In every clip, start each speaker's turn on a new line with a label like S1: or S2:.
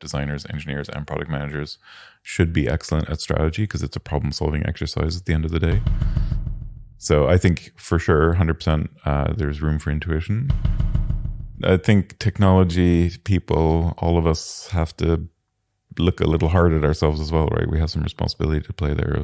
S1: designers, engineers, and product managers should be excellent at strategy because it's a problem-solving exercise at the end of the day. So I think for sure, 100%, there's room for intuition. I think technology people, all of us have to look a little hard at ourselves as well, right? We have some responsibility to play there.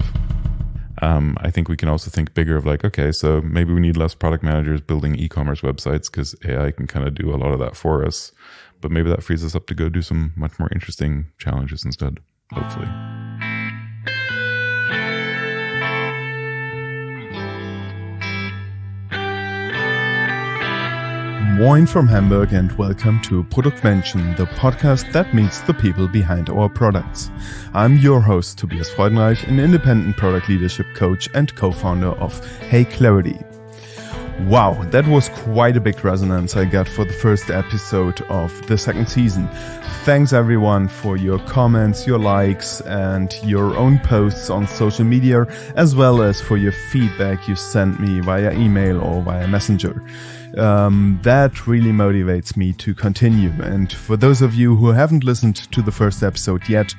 S1: I think we can also think bigger of like, okay, so maybe we need less product managers building e-commerce websites because AI can kind of do a lot of that for us. But maybe that frees us up to go do some much more interesting challenges instead, hopefully.
S2: Moin from Hamburg and welcome to Produktmenschen, the podcast that meets the people behind our products. I'm your host, Tobias Freudenreich, an independent product leadership coach and co-founder of Hey Clarity. Wow, that was quite a big resonance I got for the first episode of the second season. Thanks everyone for your comments, your likes, and your own posts on social media, as well as for your feedback you sent me via email or via Messenger. That really motivates me to continue. And for those of you who haven't listened to the first episode yet,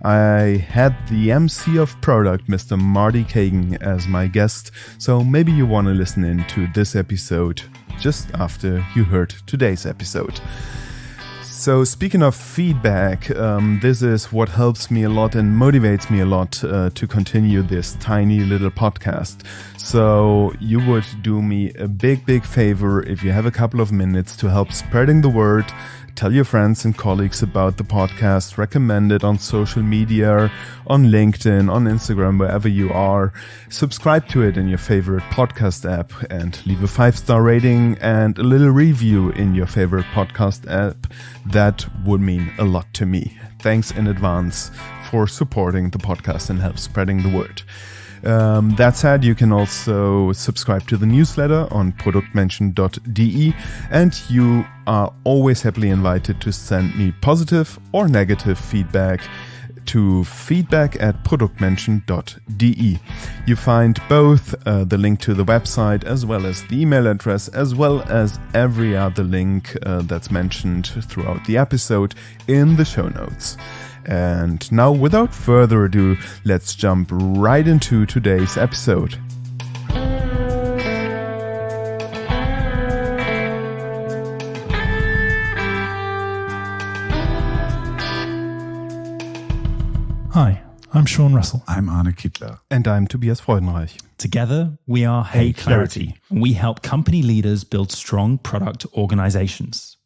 S2: I had the MC of Product, Mr. Marty Kagan, as my guest. So maybe you want to listen in to this episode just after you heard today's episode. So speaking of feedback, this is what helps me a lot and motivates me a lot to continue this tiny little podcast. So you would do me a big favor if you have a couple of minutes to help spreading the word. Tell your friends and colleagues about the podcast, recommend it on social media, on LinkedIn, on Instagram, wherever you are. Subscribe to it in your favorite podcast app and leave a 5-star rating and a little review in your favorite podcast app. That would mean a lot to me. Thanks in advance for supporting the podcast and help spreading the word. That said, you can also subscribe to the newsletter on produktmenschen.de, and you are always happily invited to send me positive or negative feedback to feedback@produktmenschen.de. You find both the link to the website as well as the email address as well as every other link that's mentioned throughout the episode in the show notes. And now, without further ado, let's jump right into today's episode.
S3: Hi, I'm Sean Russell.
S4: I'm Arne Kittler.
S2: And I'm Tobias Freudenreich.
S3: Together, we are Hey Clarity. We help company leaders build strong product organizations.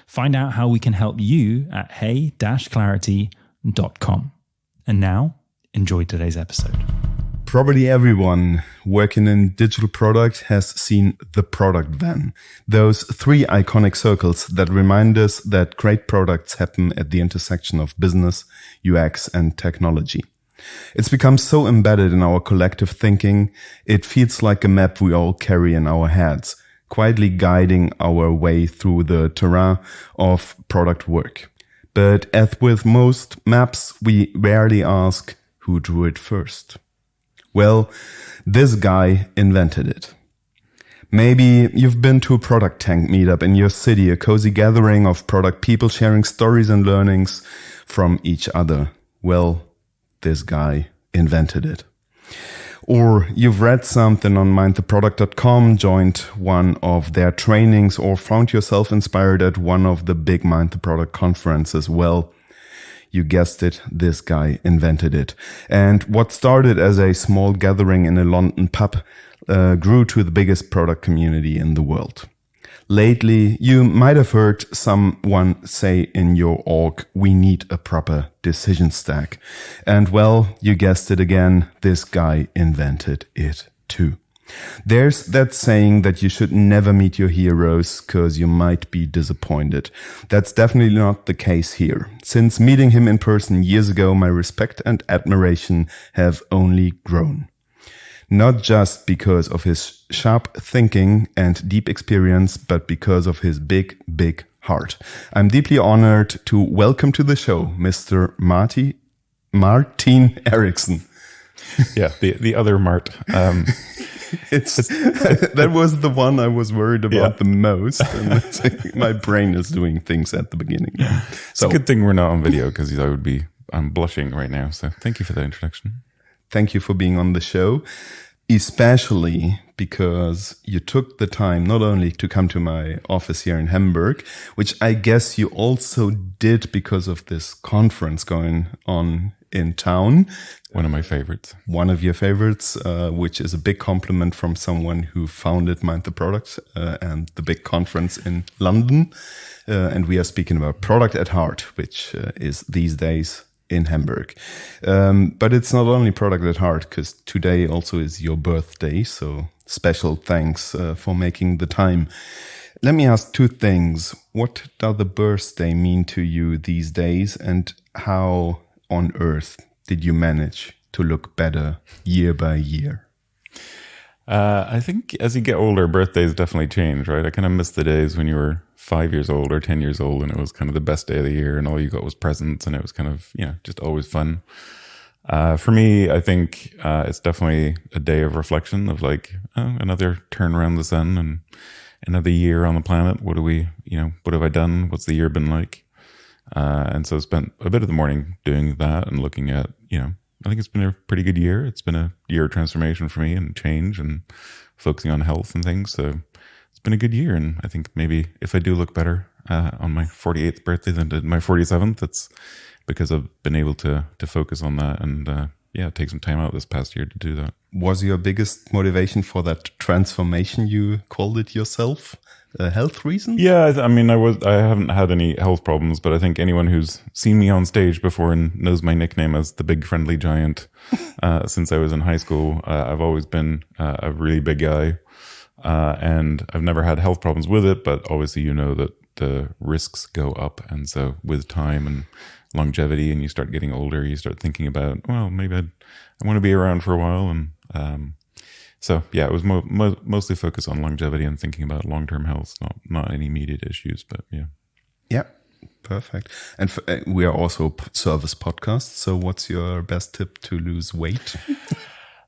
S3: Find out how we can help you at hey-clarity.com. And now, enjoy today's episode.
S2: Probably everyone working in digital product has seen the product Venn. Those 3 iconic circles that remind us that great products happen at the intersection of business, UX, and technology. It's become so embedded in our collective thinking, it feels like a map we all carry in our heads, quietly guiding our way through the terrain of product work. But as with most maps, we rarely ask who drew it first. Well, this guy invented it. Maybe you've been to a product tank meetup in your city, a cozy gathering of product people sharing stories and learnings from each other. Well, this guy invented it. Or you've read something on mindtheproduct.com, joined one of their trainings, or found yourself inspired at one of the big Mind the Product conferences. Well, you guessed it, this guy invented it. And what started as a small gathering in a London pub grew to the biggest product community in the world. Lately, you might have heard someone say in your org, we need a proper decision stack. And well, you guessed it again, this guy invented it too. There's that saying that you should never meet your heroes because you might be disappointed. That's definitely not the case here. Since meeting him in person years ago, my respect and admiration have only grown. Not just because of his sharp thinking and deep experience, but because of his big heart. I'm deeply honored to welcome to the show Mr. Martin Eriksson.
S1: Yeah, the other Mart.
S2: That was the one I was worried about the most. And it's like my brain is doing things at the beginning.
S1: It's a good thing we're not on video because I'm blushing right now. So thank you for that introduction.
S2: Thank you for being on the show, especially because you took the time not only to come to my office here in Hamburg, which I guess you also did because of this conference going on in town.
S1: One of my favorites.
S2: One of your favorites, which is a big compliment from someone who founded Mind the Product and the big conference in London. And we are speaking about Product at Heart, which is these days in Hamburg. But it's not only Product at Heart, because today also is your birthday. So special thanks for making the time. Let me ask two things. What does the birthday mean to you these days? And how on earth did you manage to look better year by year?
S1: I think as you get older, birthdays definitely change, right? I kind of miss the days when you were 5 years old or 10 years old and it was kind of the best day of the year and all you got was presents and it was kind of, just always fun. For me, I think it's definitely a day of reflection of like another turn around the sun and another year on the planet. What have I done? What's the year been like? And so I spent a bit of the morning doing that and looking at, I think it's been a pretty good year. It's been a year of transformation for me and change and focusing on health and things. So it's been a good year. And I think maybe if I do look better on my 48th birthday than did my 47th, it's because I've been able to focus on that and take some time out this past year to do that.
S2: Was your biggest motivation for that transformation, you called it yourself, a health reason?
S1: Yeah, I haven't had any health problems, but I think anyone who's seen me on stage before and knows my nickname as the Big Friendly Giant since I was in high school, I've always been a really big guy, and I've never had health problems with it, but obviously that the risks go up, and so with time and longevity and you start getting older, you start thinking about, well, maybe I want to be around for a while. And it was mostly focused on longevity and thinking about long-term health, not any immediate issues, but yeah.
S2: Yeah, perfect. And we are also a service podcast. So what's your best tip to lose weight?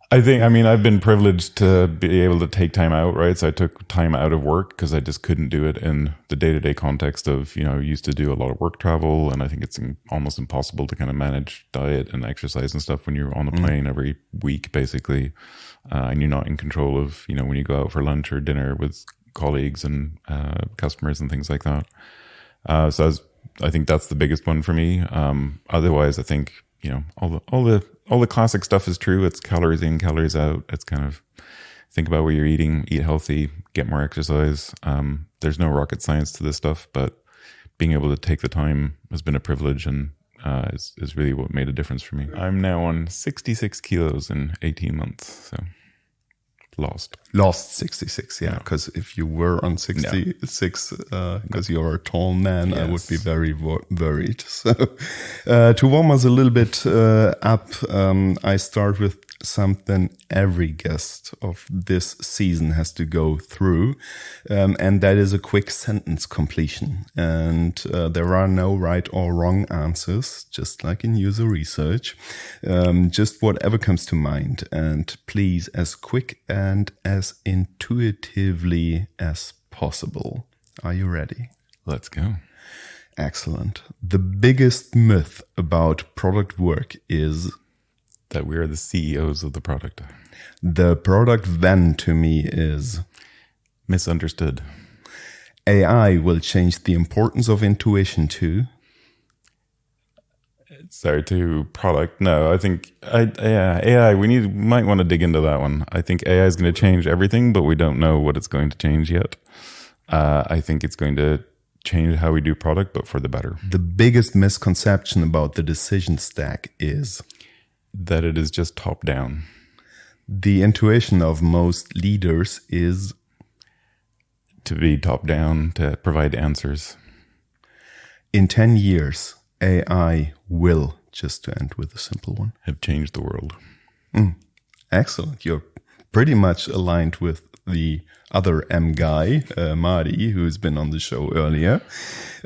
S1: I've been privileged to be able to take time out, right? So I took time out of work because I just couldn't do it in the day-to-day context of, I used to do a lot of work travel, and I think it's almost impossible to kind of manage diet and exercise and stuff when you're on the plane every week, basically. And you're not in control of, when you go out for lunch or dinner with colleagues and customers and things like that. I think that's the biggest one for me. Otherwise, I think, all the classic stuff is true. It's calories in, calories out. It's kind of think about what you're eating, eat healthy, get more exercise. There's no rocket science to this stuff, but being able to take the time has been a privilege and is really what made a difference for me. I'm now on 66 kilos in 18 months, so lost 66, yeah. Because if you were on 66, because you're a tall man, yes, I would be very worried. So to warm us a little bit up, I start with something every guest of this season has to go through, and that is a quick sentence completion. And there are no right or wrong answers, just like in user research. Just whatever comes to mind, and please as quick and as intuitively as possible. Are you ready? Let's go.
S2: Excellent. The biggest myth about product work is
S1: that we are the CEOs of the product.
S2: The product Venn to me is
S1: misunderstood.
S2: AI will change the importance of intuition to
S1: product. No, I think AI, we might want to dig into that one. I think AI is going to change everything, but we don't know what it's going to change yet. I think it's going to change how we do product, but for the better.
S2: The biggest misconception about the decision stack is
S1: that it is just top down.
S2: The intuition of most leaders is
S1: to be top down, to provide answers.
S2: In 10 years, AI will, just to end with a simple one,
S1: have changed the world.
S2: Excellent. You're pretty much aligned with the other M guy, Marty, who's been on the show earlier.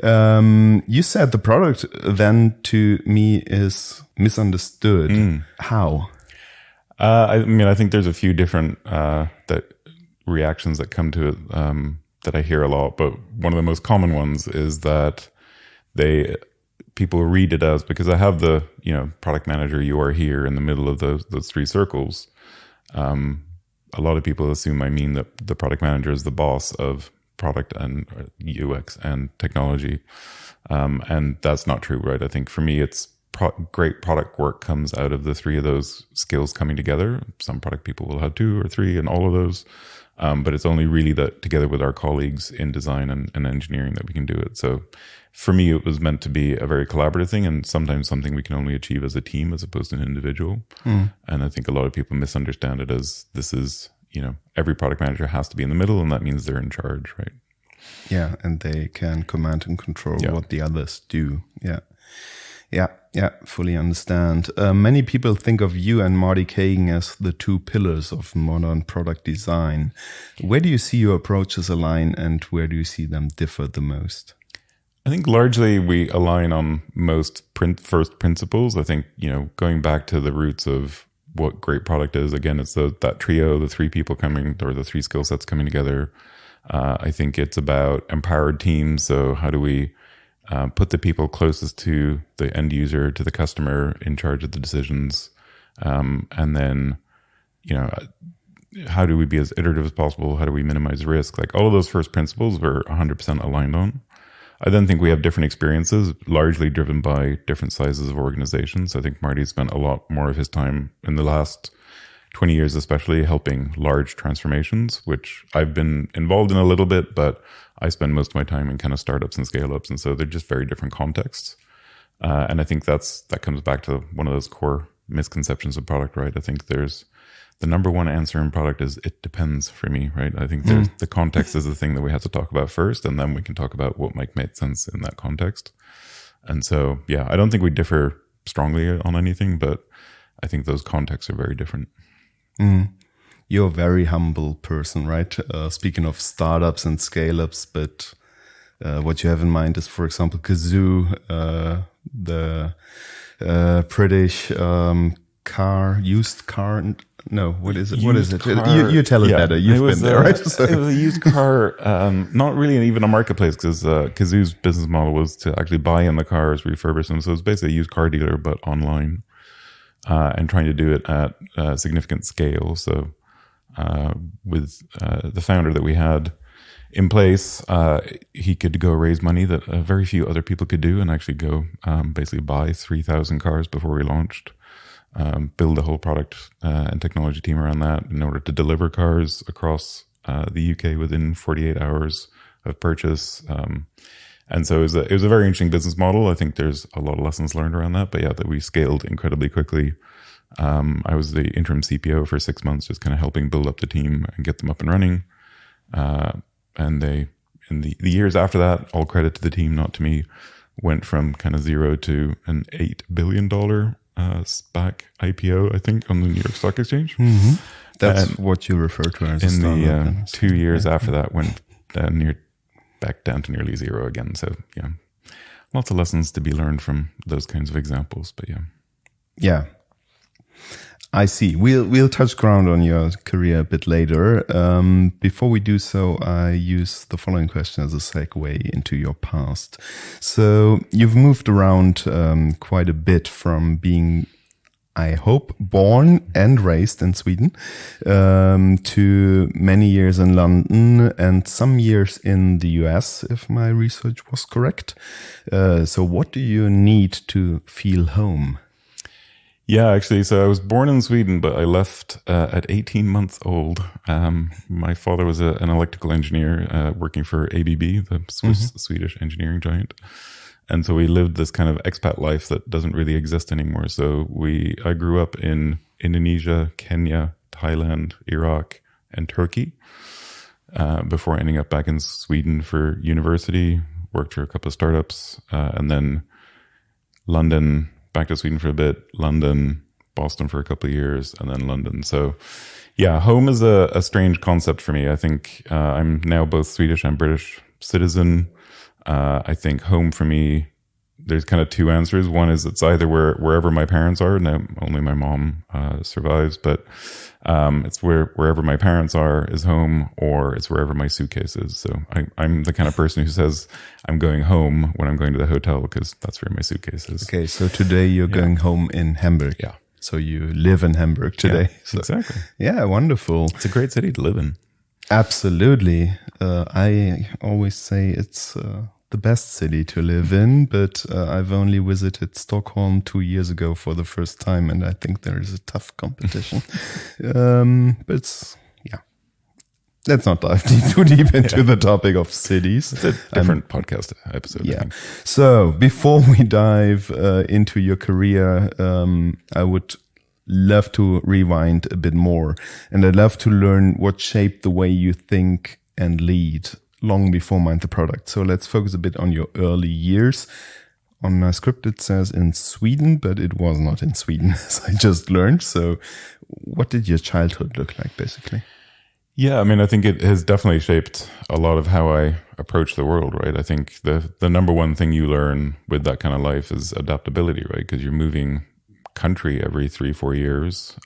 S2: You said the product then to me is misunderstood. How?
S1: I mean, I think there's a few different reactions that come to it that I hear a lot, but one of the most common ones is that people read it as, because I have the product manager, you are here in the middle of those three circles. A lot of people assume I mean that the product manager is the boss of product and UX and technology, and that's not true, right? I think for me, it's great product work comes out of the three of those skills coming together. Some product people will have 2 or 3 and all of those. But it's only really that together with our colleagues in design and engineering that we can do it. So for me, it was meant to be a very collaborative thing, and sometimes something we can only achieve as a team as opposed to an individual. And I think a lot of people misunderstand it as this is, every product manager has to be in the middle, and that means they're in charge, right?
S2: Yeah, and they can command and control what the others do. Yeah, fully understand. Many people think of you and Marty Kagan as the 2 pillars of modern product design. Where do you see your approaches align, and where do you see them differ the most?
S1: I think largely we align on most first principles. I think, going back to the roots of what great product is, again, it's that trio, the 3 people coming, or the 3 skill sets coming together. I think it's about empowered teams. So how do we put the people closest to the end user, to the customer, in charge of the decisions, and then how do we be as iterative as possible? How do we minimize risk? Like all of those first principles we're 100% aligned on. I then think we have different experiences, largely driven by different sizes of organizations. I think Marty spent a lot more of his time in the last 20 years, especially helping large transformations, which I've been involved in a little bit, but I spend most of my time in kind of startups and scale-ups. And so they're just very different contexts. And I think that comes back to one of those core misconceptions of product, right? I think there's the number one answer in product is it depends for me, right? I think the context is the thing that we have to talk about first, and then we can talk about what might make sense in that context. And so, yeah, I don't think we differ strongly on anything, but I think those contexts are very different.
S2: You're a very humble person, right? Speaking of startups and scale-ups, but what you have in mind is, for example, Kazoo, the British used car. No, what is it? What is it? You tell it better. You've been there, right? So.
S1: It was a used car, not really even a marketplace, because Kazoo's business model was to actually buy in the cars, refurbish them. So it's basically a used car dealer, but online, and trying to do it at significant scale. So with the founder that we had in place, he could go raise money that very few other people could do, and actually go basically buy 3,000 cars before we launched. Build a whole product and technology team around that in order to deliver cars across the UK within 48 hours of purchase. And so it was a very interesting business model. I think there's a lot of lessons learned around that, but yeah, that we scaled incredibly quickly. I was the interim CPO for 6 months, just kind of helping build up the team and get them up and running. And they, in the years after that, all credit to the team, not to me, went from kind of 0 to an $8 billion SPAC IPO, I think, on the New York Stock Exchange.
S2: Mm-hmm. That's what you refer to as
S1: in the 2 years after that, went back down to nearly 0 again. So yeah, lots of lessons to be learned from those kinds of examples. But
S2: yeah, I see. We'll touch ground on your career a bit later. Before we do so, I use the following question as a segue into your past. So you've moved around quite a bit from being, I hope, born and raised in Sweden, to many years in London and some years in the US, if my research was correct. So what do you need to feel home?
S1: Yeah, actually, so I was born in Sweden, but I left at 18 months old. My father was an electrical engineer working for ABB, the Swedish engineering giant. And so we lived this kind of expat life that doesn't really exist anymore. So I grew up in Indonesia, Kenya, Thailand, Iraq, and Turkey before ending up back in Sweden for university, worked for a couple of startups, and then London, back to Sweden for a bit, London, Boston for a couple of years, and then London. So yeah, home is a strange concept for me. I think I'm now both Swedish and British citizen. I think home for me there's kind of two answers. One is it's either wherever my parents are. Now only my mom survives, but it's wherever my parents are is home, or it's wherever my suitcase is. So I'm the kind of person who says I'm going home when I'm going to the hotel because that's where my suitcase is.
S2: Okay, so today you're going home in Hamburg.
S1: Yeah.
S2: So you live in Hamburg today.
S1: Yeah,
S2: so,
S1: exactly.
S2: Yeah, wonderful.
S1: It's a great city to live in.
S2: Absolutely. I always say it's the best city to live in, but I've only visited Stockholm 2 years ago for the first time, and I think there is a tough competition. But let's not dive too deep into the topic of cities.
S1: It's a different podcast episode.
S2: Yeah. So before we dive into your career, I would love to rewind a bit more, and I'd love to learn what shaped the way you think and lead long before Mind the Product. So let's focus a bit on your early years. On my script, it says in Sweden, but it was not in Sweden, as I just learned. So what did your childhood look like, basically?
S1: Yeah, I mean, I think it has definitely shaped a lot of how I approach the world, right? I think the number one thing you learn with that kind of life is adaptability, right? Because you're moving country every 3-4 years.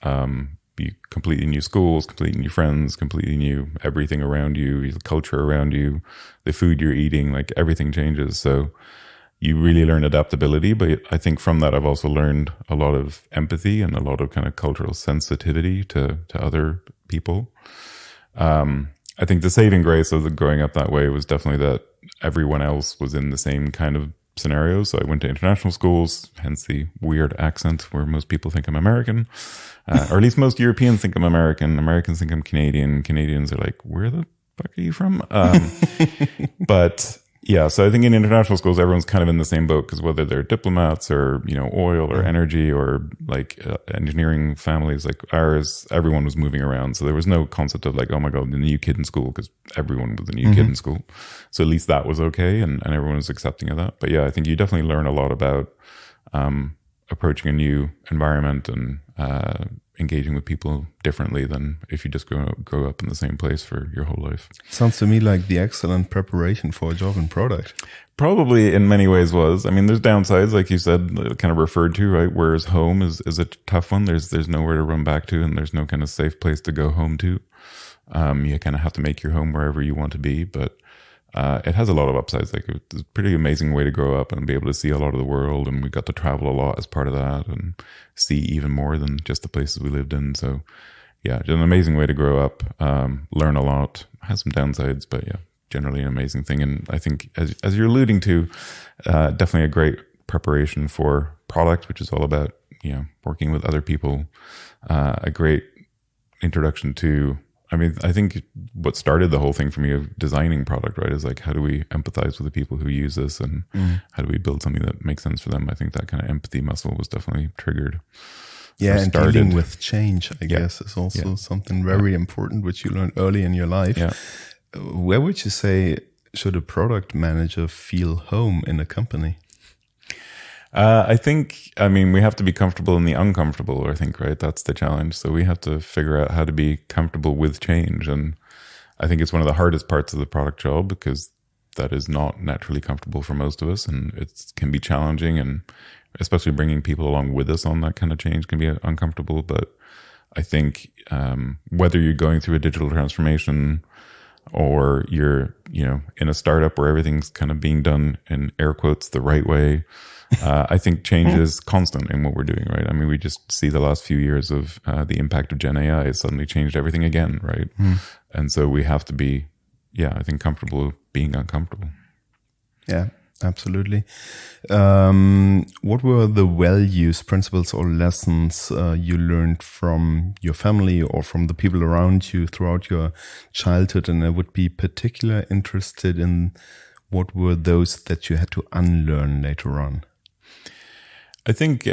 S1: Be completely new schools, completely new friends, completely new everything around you, the culture around you, the food you're eating, like everything changes. So you really learn adaptability. But I think from that, I've also learned a lot of empathy and a lot of kind of cultural sensitivity to other people. I think the saving grace of growing up that way was definitely that everyone else was in the same kind of scenario. So I went to international schools, hence the weird accent where most people think I'm American, or at least most Europeans think I'm American. Americans think I'm Canadian. Canadians are like, where the fuck are you from? But yeah, so I think in international schools, everyone's kind of in the same boat because whether they're diplomats or, oil or energy or like engineering families like ours, everyone was moving around. So there was no concept of like, oh my God, the new kid in school, because everyone was the new kid in school. So at least that was okay. And everyone was accepting of that. But yeah, I think you definitely learn a lot about approaching a new environment and engaging with people differently than if you just grow up in the same place for your whole life.
S2: Sounds to me like the excellent preparation for a job in product.
S1: Probably in many ways was. I mean, there's downsides, like you said, kind of referred to, right? Whereas home is a tough one. There's nowhere to run back to, and there's no kind of safe place to go home to. You kind of have to make your home wherever you want to be, but it has a lot of upsides. Like it's a pretty amazing way to grow up and be able to see a lot of the world. And we got to travel a lot as part of that and see even more than just the places we lived in. So yeah, just an amazing way to grow up, learn a lot, has some downsides, but yeah, generally an amazing thing. And I think as you're alluding to, definitely a great preparation for product, which is all about, working with other people, a great introduction to, I think what started the whole thing for me of designing product, right, is like, how do we empathize with the people who use this and how do we build something that makes sense for them? I think that kind of empathy muscle was definitely triggered.
S2: Yeah, and dealing with change, I guess, is also something very important, which you learned early in your life.
S1: Yeah.
S2: Where would you say should a product manager feel home in a company?
S1: I think, we have to be comfortable in the uncomfortable, I think, right? That's the challenge. So we have to figure out how to be comfortable with change. And I think it's one of the hardest parts of the product job because that is not naturally comfortable for most of us. And it can be challenging, and especially bringing people along with us on that kind of change can be uncomfortable. But I think whether you're going through a digital transformation or you're, in a startup where everything's kind of being done in air quotes the right way, I think change is constant in what we're doing, right? We just see the last few years of the impact of Gen AI has suddenly changed everything again, right? And so we have to be, I think, comfortable being uncomfortable.
S2: Yeah, absolutely. What were the values, principles, or lessons you learned from your family or from the people around you throughout your childhood? And I would be particularly interested in what were those that you had to unlearn later on?
S1: I think,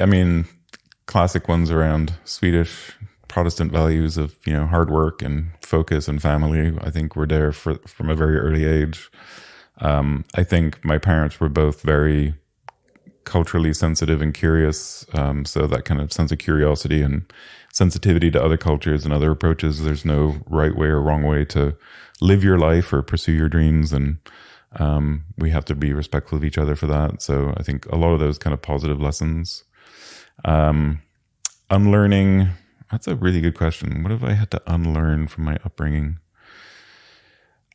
S1: classic ones around Swedish Protestant values of, hard work and focus and family, I think were there from a very early age. I think my parents were both very culturally sensitive and curious. So that kind of sense of curiosity and sensitivity to other cultures and other approaches. There's no right way or wrong way to live your life or pursue your dreams. And We have to be respectful of each other for that. So I think a lot of those kind of positive lessons. Unlearning, that's a really good question. What have I had to unlearn from my upbringing?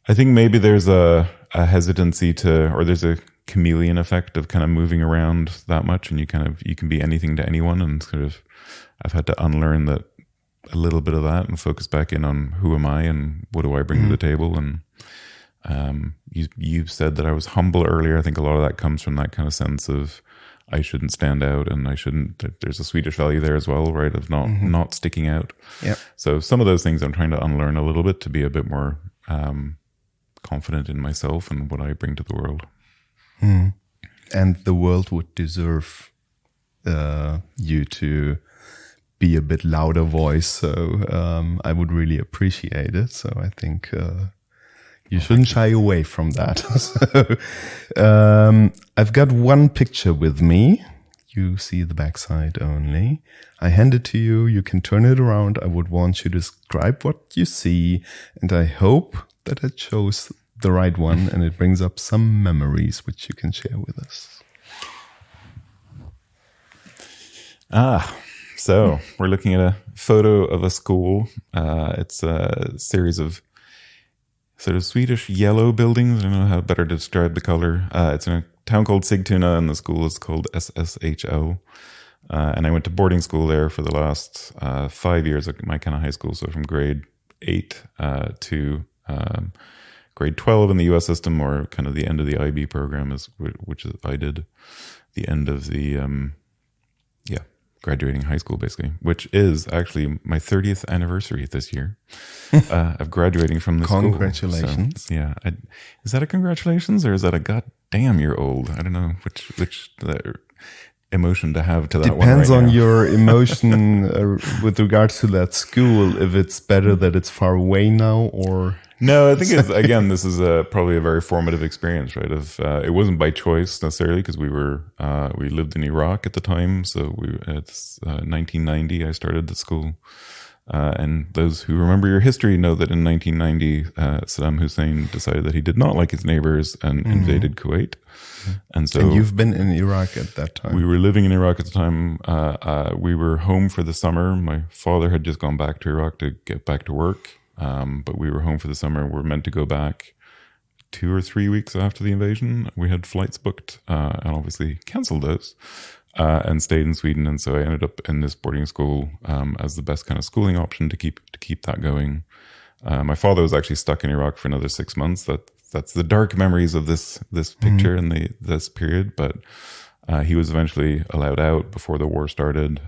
S1: I think maybe there's a hesitancy or there's a chameleon effect of kind of moving around that much, and you can be anything to anyone, and sort of I've had to unlearn that a little bit of that and focus back in on who am I and what do I bring to the table. And you said that I was humble earlier. I think a lot of that comes from that kind of sense of I shouldn't stand out, and there's a Swedish value there as well, right? Of not sticking out.
S2: Yeah.
S1: So some of those things I'm trying to unlearn a little bit to be a bit more confident in myself and what I bring to the world.
S2: And the world would deserve you to be a bit louder voice. So I would really appreciate it. So I think you shouldn't shy away from that. So, I've got one picture with me. You see the backside only. I hand it to you. You can turn it around. I would want you to describe what you see. And I hope that it shows the right one and it brings up some memories which you can share with us.
S1: So we're looking at a photo of a school. It's a series of sort of Swedish yellow buildings. I don't know how better to describe the color. It's in a town called Sigtuna, and the school is called SSHO. And I went to boarding school there for the last 5 years of my kind of high school. So from grade 8 to grade 12 in the US system, or kind of the end of the IB program, which I did the end of the, graduating high school, basically, which is actually my 30th anniversary this year of graduating from the school.
S2: Congratulations.
S1: So, yeah. Is that a congratulations, or is that a god damn you're old? I don't know which emotion to have to that one.
S2: Depends on
S1: now.
S2: your emotion with regards to that school, if it's better that it's far away now or...
S1: No, I think this is probably a very formative experience, right? It wasn't by choice necessarily, because we lived in Iraq at the time. So it's 1990. I started the school, and those who remember your history know that in 1990, Saddam Hussein decided that he did not like his neighbors and invaded Kuwait. And so,
S2: and you've been in Iraq at that time.
S1: We were living in Iraq at the time. We were home for the summer. My father had just gone back to Iraq to get back to work. But we were home for the summer. We're meant to go back 2 or 3 weeks after the invasion. We had flights booked and obviously canceled those and stayed in Sweden. And so I ended up in this boarding school as the best kind of schooling option to keep that going. My father was actually stuck in Iraq for another 6 months. That's the dark memories of this picture and this period. But he was eventually allowed out before the war started.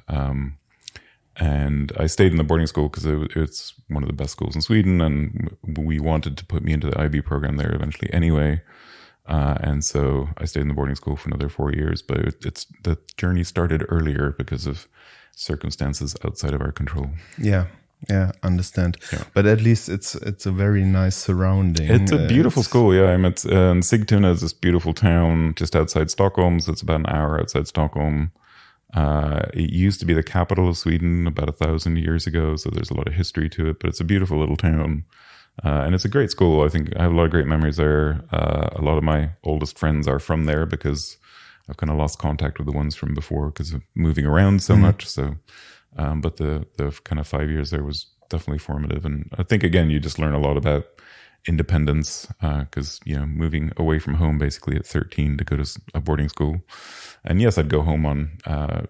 S1: And I stayed in the boarding school because it's one of the best schools in Sweden, and we wanted to put me into the IB program there eventually anyway. And so I stayed in the boarding school for another 4 years, but the journey started earlier because of circumstances outside of our control.
S2: Yeah, understand.
S1: Yeah.
S2: But at least it's a very nice surrounding.
S1: It's a beautiful school, yeah. Sigtuna is this beautiful town just outside Stockholm, so it's about an hour outside Stockholm. It used to be the capital of Sweden about 1,000 years ago, so there's a lot of history to it, but it's a beautiful little town. And it's a great school. I think I have a lot of great memories there. A lot of my oldest friends are from there because I've kind of lost contact with the ones from before because of moving around so much. So, but the kind of 5 years there was definitely formative. And I think, again, you just learn a lot about independence because, moving away from home basically at 13 to go to a boarding school. And yes, I'd go home on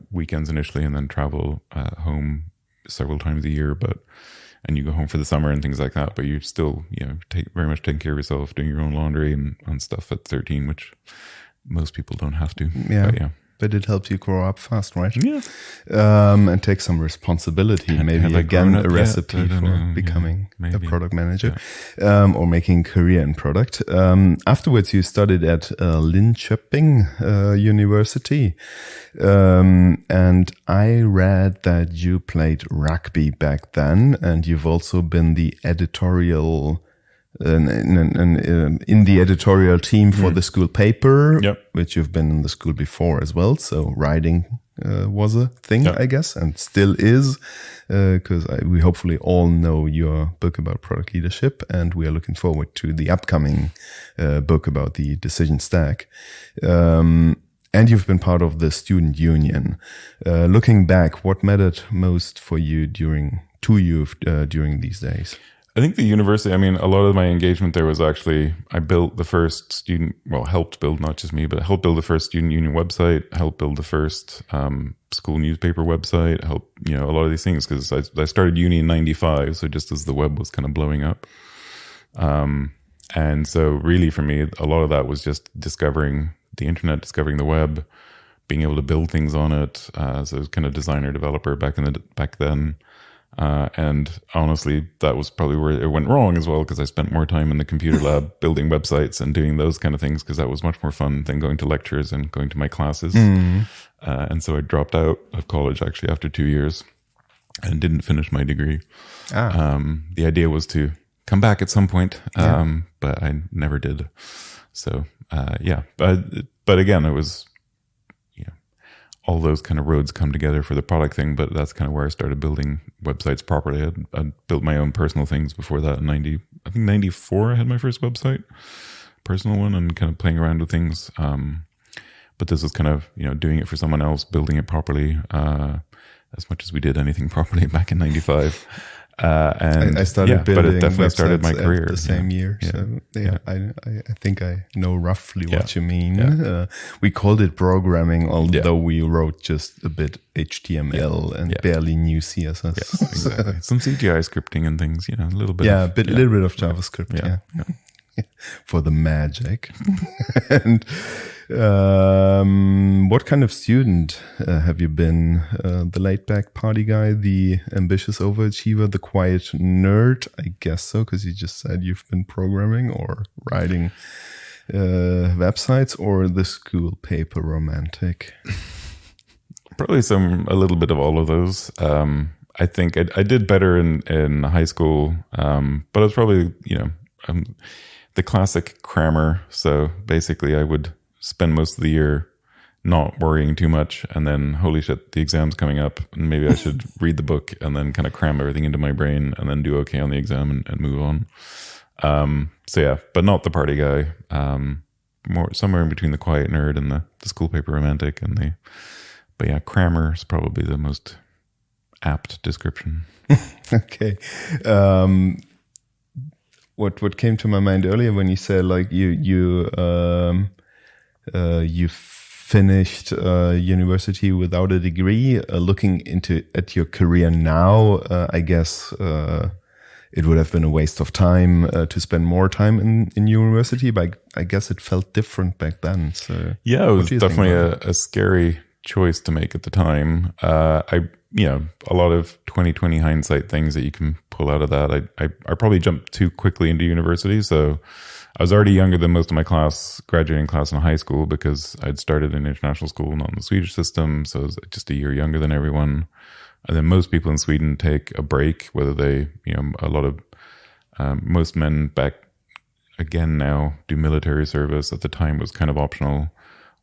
S1: weekends initially and then travel home several times a year. And you go home for the summer and things like that. But you're still, very much taking care of yourself, doing your own laundry and stuff at 13, which most people don't have to.
S2: Yeah. But it helps you grow up fast, right?
S1: Yeah.
S2: And take some responsibility. Maybe again, a recipe for becoming a product manager or making a career in product. Afterwards, you studied at Linköping University. And I read that you played rugby back then, and you've also been the editorial in the editorial team for the school paper, which you've been in the school before as well. So writing was a thing, I guess, and still is, because we hopefully all know your book about product leadership, and we are looking forward to the upcoming book about the decision stack. And you've been part of the student union. Looking back, what mattered most for you during these days?
S1: I think the university, I mean, a lot of my engagement there was actually, I built the first helped build, not just me, but helped build the first student union website, helped build the first school newspaper website, helped, a lot of these things, because I started uni in 95, so just as the web was kind of blowing up. And so really for me, a lot of that was just discovering the internet, discovering the web, being able to build things on it. So I was kind of designer, developer back then. And honestly, that was probably where it went wrong as well, because I spent more time in the computer lab building websites and doing those kind of things, because that was much more fun than going to lectures and going to my classes. And so I dropped out of college actually after 2 years and didn't finish my degree. The idea was to come back at some point, but I never did. So but again, it was, all those kind of roads come together for the product thing, but that's kind of where I started building websites properly. I'd built my own personal things before that. In 94, I had my first website, personal one, and kind of playing around with things. But this was kind of, doing it for someone else, building it properly, as much as we did anything properly back in 95. And
S2: I started building,
S1: but it definitely started my career
S2: the same year. So I think I know roughly what you mean. We called it programming, although we wrote just a bit HTML and barely knew CSS.
S1: Yeah, exactly. Some CGI scripting and things, a little bit.
S2: Yeah, a little bit of JavaScript. Yeah. For the magic. And what kind of student have you been? The laid-back party guy, the ambitious overachiever, the quiet nerd? I guess so, because you just said you've been programming or writing websites, or the school paper romantic?
S1: Probably a little bit of all of those. I think I did better in high school, but I was probably, the classic crammer. So basically I would spend most of the year not worrying too much, and then holy shit, the exam's coming up, and maybe I should read the book and then kind of cram everything into my brain and then do okay on the exam and move on. But not the party guy. More somewhere in between the quiet nerd and the school paper romantic crammer is probably the most apt description.
S2: Okay. What came to my mind earlier when you said like you finished university without a degree, looking at your career now, I guess it would have been a waste of time to spend more time in university, but I guess it felt different back then. So
S1: yeah, it was definitely a scary choice to make at the time. A lot of 2020 hindsight things that you can pull out of that. I probably jumped too quickly into university. So I was already younger than most of my graduating class in high school, because I'd started in international school, not in the Swedish system. So I was just a year younger than everyone. And then most people in Sweden take a break, whether they, most men back again now do military service. At the time was kind of optional,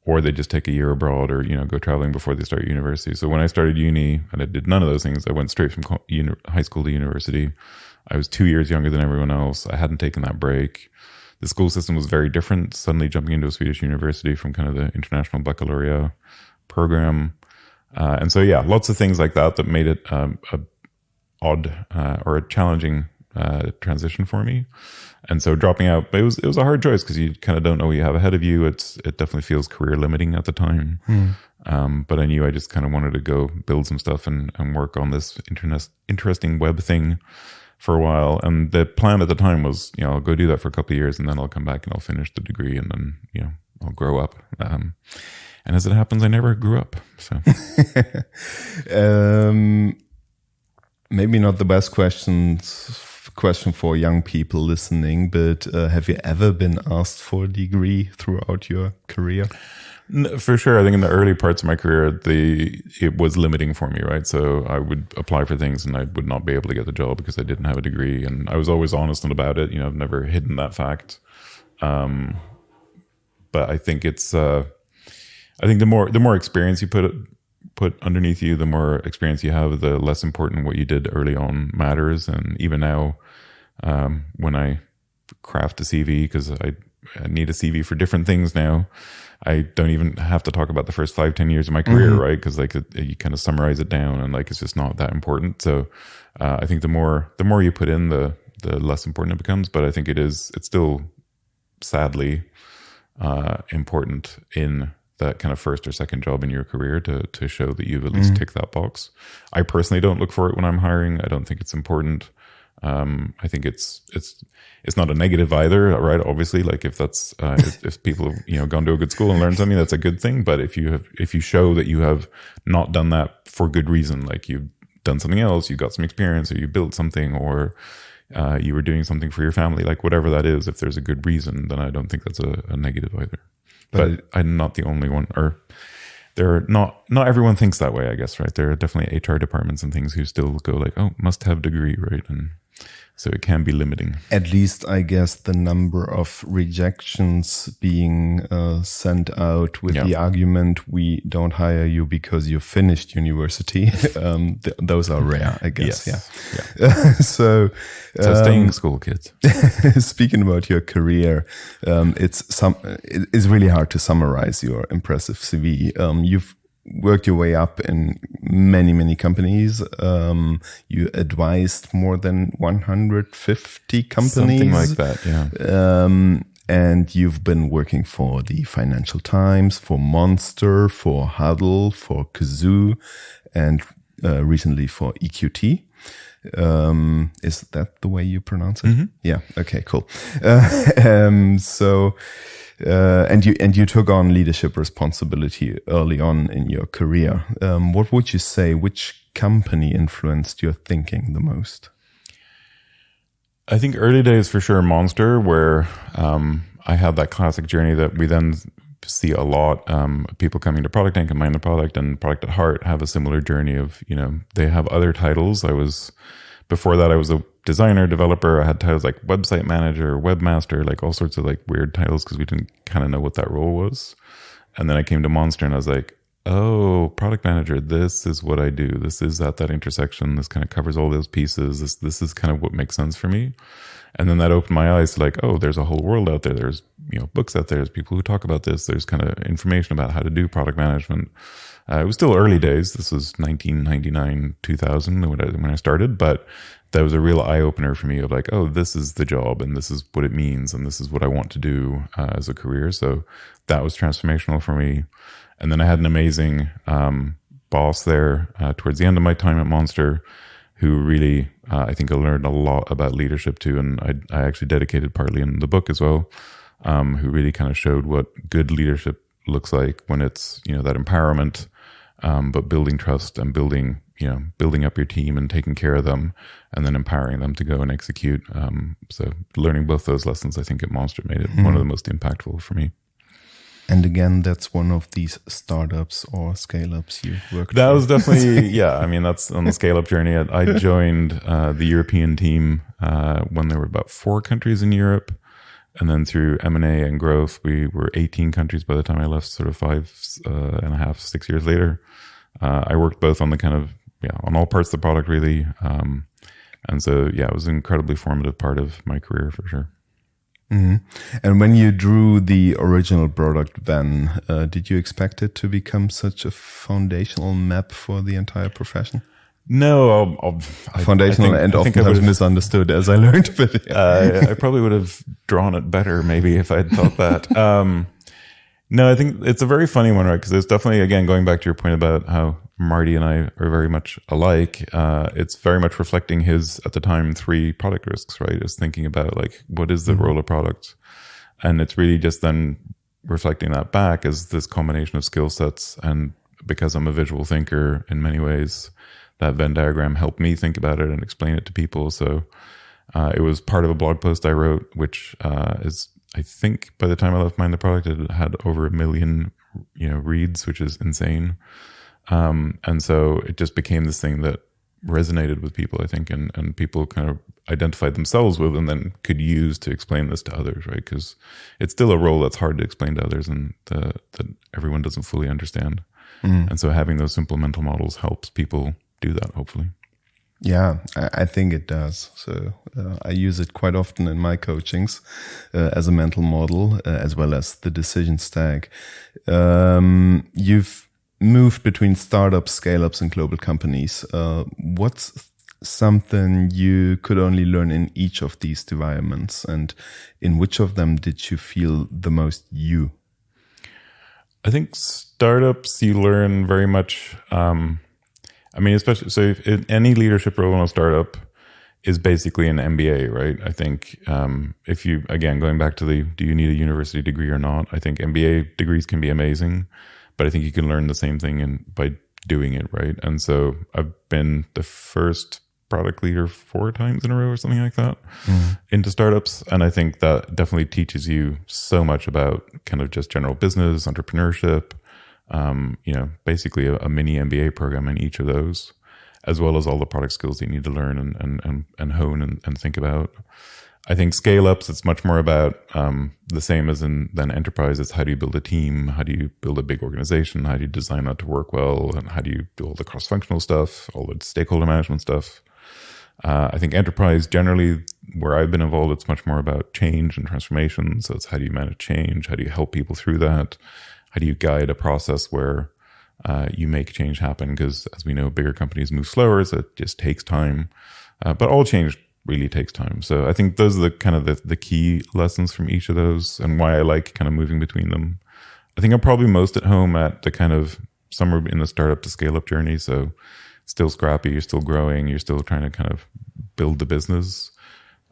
S1: or they just take a year abroad, or, go traveling before they start university. So when I started uni, and I did none of those things, I went straight from high school to university. I was 2 years younger than everyone else. I hadn't taken that break. The school system was very different, suddenly jumping into a Swedish university from kind of the international baccalaureate program. And so, lots of things like that made it odd or a challenging transition for me. And so dropping out, but it was a hard choice, because you kind of don't know what you have ahead of you. It definitely feels career limiting at the time. But I knew I just kind of wanted to go build some stuff and work on this interesting web thing for a while. And the plan at the time was, I'll go do that for a couple of years, and then I'll come back and I'll finish the degree, and then, I'll grow up. And as it happens, I never grew up. So
S2: maybe not the best question for young people listening, but have you ever been asked for a degree throughout your career?
S1: For sure. I think in the early parts of my career, it was limiting for me, right? So I would apply for things and I would not be able to get the job because I didn't have a degree. And I was always honest about it. I've never hidden that fact. But I think the more experience you put underneath you, the more experience you have, the less important what you did early on matters. And even now, when I craft a CV, because I need a CV for different things now, I don't even have to talk about the first 5-10 years of my career, right? Because like you kind of summarize it down, and like it's just not that important. So I think the more you put in, the less important it becomes. But I think it's still sadly important in that kind of first or second job in your career to show that you've at least ticked that box. I personally don't look for it when I'm hiring. I don't think it's important. I think it's not a negative either, right? Obviously, like if that's if people have gone to a good school and learned something, that's a good thing. But if you show that you have not done that for good reason, like you've done something else, you got some experience, or you built something, or you were doing something for your family, like whatever that is, if there's a good reason, then I don't think that's a negative either. But I'm not the only one, or not everyone thinks that way, I guess, right? There are definitely HR departments and things who still go like, oh, must have degree, right? And so it can be limiting.
S2: At least, I guess, the number of rejections being sent out with the argument, we don't hire you because you finished university. Those are rare, I guess.
S1: Yes.
S2: Yeah. So
S1: staying in school, kids.
S2: Speaking about your career, it's really hard to summarize your impressive CV. You've worked your way up in many, many companies. You advised more than 150 companies.
S1: Something like that, yeah.
S2: And you've been working for the Financial Times, for Monster, for Huddle, for Kazoo, and recently for EQT. Is that the way you pronounce it? Mm-hmm. Yeah. Okay, cool. And you took on leadership responsibility early on in your career. What would you say, which company influenced your thinking the most?
S1: I think early days for sure Monster, where I had that classic journey that we then see a lot. People coming to Product Inc. and Mind the Product and Product at Heart have a similar journey of, they have other titles. Before that, I was a designer, developer. I had titles like website manager, webmaster, like all sorts of like weird titles because we didn't kind of know what that role was. And then I came to Monster and I was like, oh, product manager, this is what I do. This is at that intersection. This kind of covers all those pieces. This is kind of what makes sense for me. And then that opened my eyes to like, oh, there's a whole world out there. There's, books out there. There's people who talk about this. There's kind of information about how to do product management. It was still early days. This was 1999, 2000 when I started, but that was a real eye opener for me of like, oh, this is the job and this is what it means. And this is what I want to do as a career. So that was transformational for me. And then I had an amazing boss there towards the end of my time at Monster who really, I think I learned a lot about leadership too. And I actually dedicated partly in the book as well, who really kind of showed what good leadership looks like when it's, that empowerment, but building trust and building up your team and taking care of them and then empowering them to go and execute. So learning both those lessons, I think at Monster made it one of the most impactful for me.
S2: And again, that's one of these startups or scale-ups you worked
S1: That
S2: for.
S1: was definitely, yeah. I mean, that's on the scale-up journey. I joined the European team when there were about 4 countries in Europe. And then through M&A and growth, we were 18 countries by the time I left, sort of 5.5, 6 years later. I worked both on the kind of, on all parts of the product really. And so, it was an incredibly formative part of my career for sure.
S2: Mm-hmm. And when you drew the original product Venn, did you expect it to become such a foundational map for the entire profession?
S1: No,
S2: foundational and oftentimes misunderstood, as I learned. But
S1: I probably would have drawn it better maybe if I'd thought that. No, I think it's a very funny one, right? Because it's definitely, again, going back to your point about how Marty and I are very much alike. It's very much reflecting his, at the time, 3 product risks, right? Is thinking about like, what is the role of product? And it's really just then reflecting that back as this combination of skill sets. And because I'm a visual thinker in many ways, that Venn diagram helped me think about it and explain it to people. So it was part of a blog post I wrote, which is, I think by the time I left Mind the Product, it had over 1 million, reads, which is insane. And so it just became this thing that resonated with people, I think, and people kind of identified themselves with and then could use to explain this to others, right? Because it's still a role that's hard to explain to others and that everyone doesn't fully understand. And so having those simple mental models helps people do that, hopefully.
S2: Yeah, I think it does. So I use it quite often in my coachings as a mental model, as well as the decision stack. You've moved between startups, scale-ups, and global companies. What's something you could only learn in each of these environments, and in which of them did you feel the most you?
S1: I think startups, you learn very much. Especially, so if any leadership role in a startup is basically an MBA, right? I think if you, again, going back to do you need a university degree or not? I think MBA degrees can be amazing, but I think you can learn the same thing by doing it, right? And so I've been the first product leader 4 times in a row or something like that into startups. And I think that definitely teaches you so much about kind of just general business, entrepreneurship, basically a mini MBA program in each of those, as well as all the product skills you need to learn and hone and think about. I think scale ups, it's much more about the same as than enterprise. It's how do you build a team? How do you build a big organization? How do you design that to work well? And how do you do all the cross-functional stuff, all the stakeholder management stuff? I think enterprise generally, where I've been involved, it's much more about change and transformation. So it's how do you manage change? How do you help people through that? How do you guide a process where you make change happen? Because as we know, bigger companies move slower, so it just takes time. But all change really takes time. So I think those are the kind of the key lessons from each of those, and why I like kind of moving between them. I think I'm probably most at home at the kind of somewhere in the startup to scale up journey. So still scrappy, you're still growing, you're still trying to kind of build the business.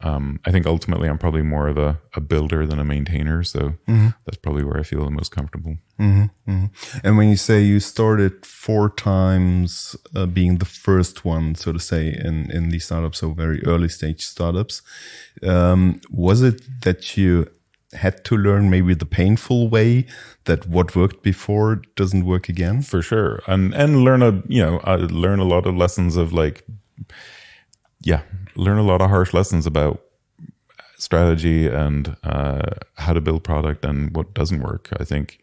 S1: I think ultimately I'm probably more of a builder than a maintainer. So that's probably where I feel the most comfortable.
S2: And when you say you started 4 times being the first one, so to say, in these startups, so very early stage startups, was it that you had to learn maybe the painful way, that what worked before doesn't work again?
S1: For sure. And learn learn a lot of lessons of learn a lot of harsh lessons about strategy and how to build product and what doesn't work. I think,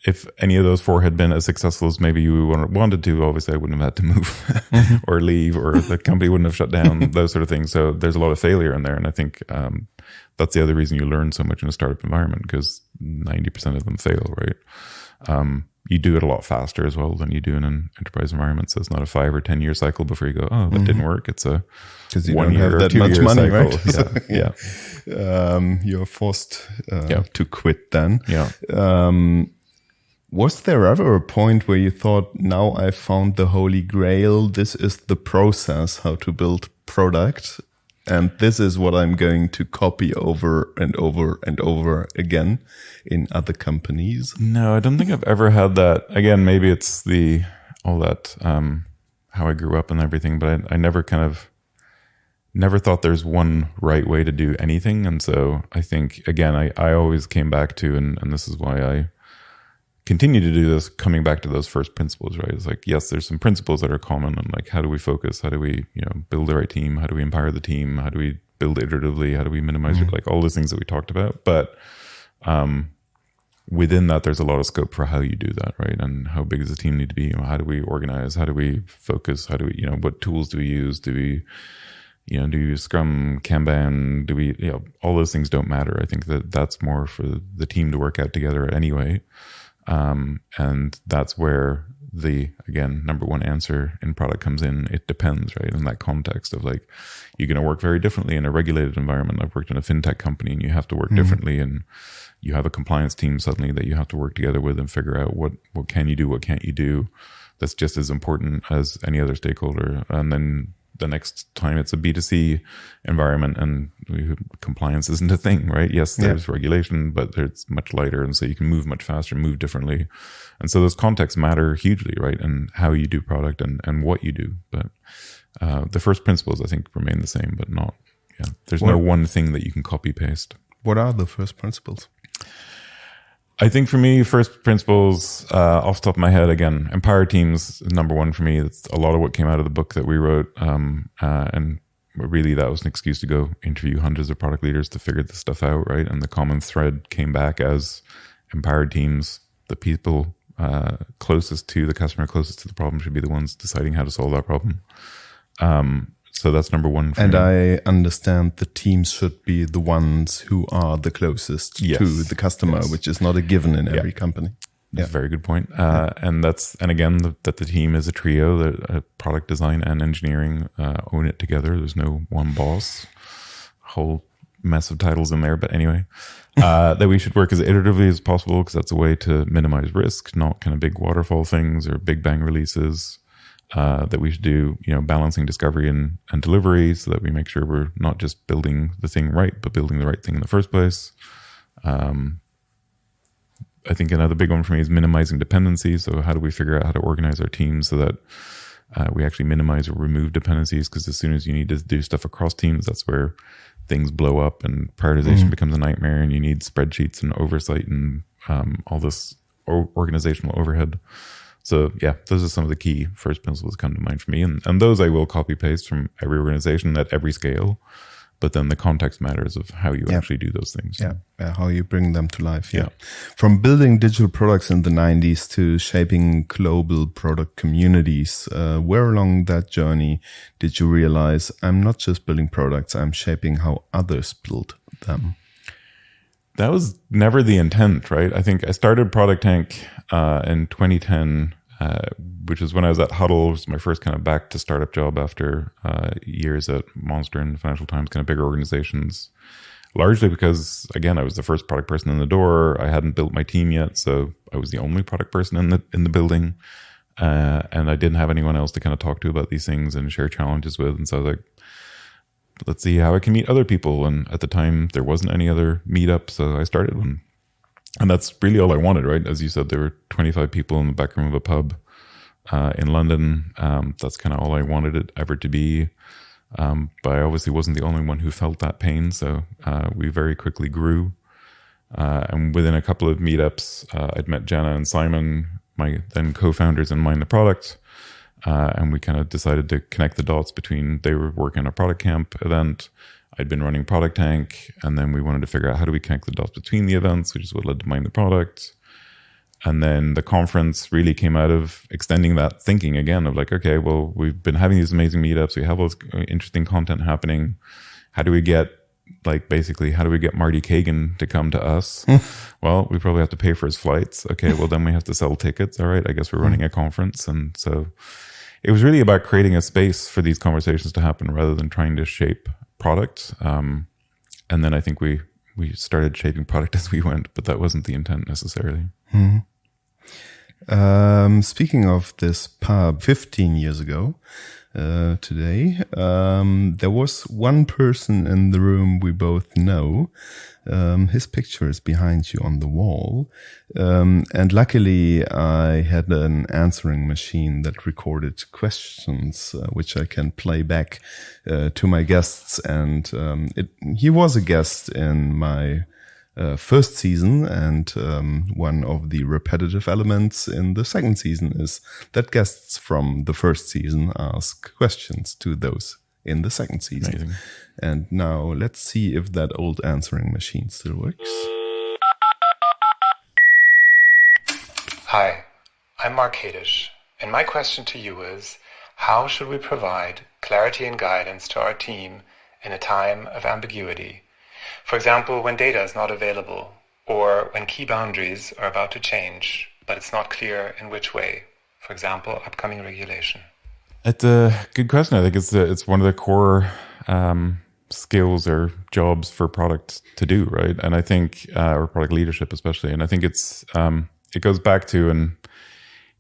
S1: if any of those 4 had been as successful as maybe you wanted to, obviously I wouldn't have had to move or leave, or the company wouldn't have shut down, those sort of things. So there's a lot of failure in there. And I think that's the other reason you learn so much in a startup environment, because 90% of them fail, right? You do it a lot faster as well than you do in an enterprise environment. So it's not a 5 or 10 year cycle before you go, oh, that didn't work. It's a 1 year or 2 year
S2: money,
S1: cycle.
S2: Right?
S1: Yeah.
S2: You're forced to quit then.
S1: Yeah.
S2: Was there ever a point where you thought, now I found the holy grail, this is the process, how to build product, and this is what I'm going to copy over and over and over again in other companies?
S1: No, I don't think I've ever had that. Again, maybe it's how I grew up and everything, but I never thought there's one right way to do anything. And so I think, again, I always came back to, and this is why I continue to do this, coming back to those first principles, right? It's like, yes, there's some principles that are common, and like, how do we focus? How do we, build the right team? How do we empower the team? How do we build iteratively? How do we minimize like all those things that we talked about? But within that, there's a lot of scope for how you do that, right? And how big does the team need to be? How do we organize? How do we focus? How do we, what tools do we use? Do we, do you use Scrum, Kanban? Do we, all those things don't matter. I think that's more for the team to work out together anyway. And that's where again, number one answer in product comes in. It depends, right? In that context of like, you're going to work very differently in a regulated environment. I've worked in a fintech company, and you have to work differently, and you have a compliance team suddenly that you have to work together with and figure out what can you do, what can't you do. That's just as important as any other stakeholder. And then the next time it's a B2C environment, and compliance isn't a thing, right? Yes, there's regulation, but it's much lighter. And so you can move much faster, move differently. And so those contexts matter hugely, right? And how you do product and what you do. But the first principles, I think, remain the same, but not, there's no one thing that you can copy paste.
S2: What are the first principles?
S1: I think for me, first principles, off the top of my head, again, empower teams is number one for me. That's a lot of what came out of the book that we wrote. And really that was an excuse to go interview hundreds of product leaders to figure this stuff out, right? And the common thread came back as empowered teams. The people closest to the customer, closest to the problem, should be the ones deciding how to solve that problem. So that's number one.
S2: And I understand the teams should be the ones who are the closest to the customer, which is not a given in every company.
S1: That's a very good point. And again, that the team is a trio, that product design and engineering own it together. There's no one boss. Whole mess of titles in there. But anyway, that we should work as iteratively as possible, because that's a way to minimize risk, not kind of big waterfall things or big bang releases. That we should do, balancing discovery and delivery, so that we make sure we're not just building the thing right, but building the right thing in the first place. I think another big one for me is minimizing dependencies. So how do we figure out how to organize our teams so that we actually minimize or remove dependencies? Because as soon as you need to do stuff across teams, that's where things blow up and prioritization becomes a nightmare, and you need spreadsheets and oversight and all this organizational overhead. So yeah, those are some of the key first principles that come to mind for me. And those I will copy paste from every organization at every scale. But then the context matters of how you actually do those things.
S2: Yeah, how you bring them to life. Yeah. From building digital products in the 90s to shaping global product communities, where along that journey did you realize, I'm not just building products, I'm shaping how others build them?
S1: That was never the intent, right? I think I started Product Tank in 2010, which is when I was at Huddle. It was my first kind of back to startup job after years at Monster and Financial Times, kind of bigger organizations. Largely because, again, I was the first product person in the door. I hadn't built my team yet, so I was the only product person in the building, and I didn't have anyone else to kind of talk to about these things and share challenges with. And so I was like, let's see how I can meet other people. And at the time, there wasn't any other meetup, so I started one. And that's really all I wanted, right? As you said, there were 25 people in the back room of a pub in London. That's kind of all I wanted it ever to be. But I obviously wasn't the only one who felt that pain. So we very quickly grew. And within a couple of meetups, I'd met Jenna and Simon, my then co-founders, and Mind the Product. And we kind of decided to connect the dots between, they were working on a product camp event, I'd been running Product Tank, and then we wanted to figure out how do we connect the dots between the events, which is what led to Mind the Product. And then the conference really came out of extending that thinking again of like, okay, well, we've been having these amazing meetups, we have all this interesting content happening. How do we get Marty Kagan to come to us? Well, we probably have to pay for his flights. Okay, well, then we have to sell tickets. All right, I guess we're running a conference. And so it was really about creating a space for these conversations to happen rather than trying to shape product. And then I think we started shaping product as we went, but that wasn't the intent necessarily.
S2: Speaking of this pub 15 years ago, today, there was one person in the room we both know. His picture is behind you on the wall. And luckily I had an answering machine that recorded questions, which I can play back to my guests. And he was a guest in my first season, and one of the repetitive elements in the second season is that guests from the first season ask questions to those in the second season.
S1: Amazing.
S2: And now let's see if that old answering machine still works.
S4: Hi, I'm Mark Hadish, and my question to you is, how should we provide clarity and guidance to our team in a time of ambiguity? For example, when data is not available, or when key boundaries are about to change, but it's not clear in which way. For example, upcoming regulation.
S1: It's a good question. I think it's one of the core skills or jobs for product to do, right? And I think, or product leadership especially. And I think it goes back to, and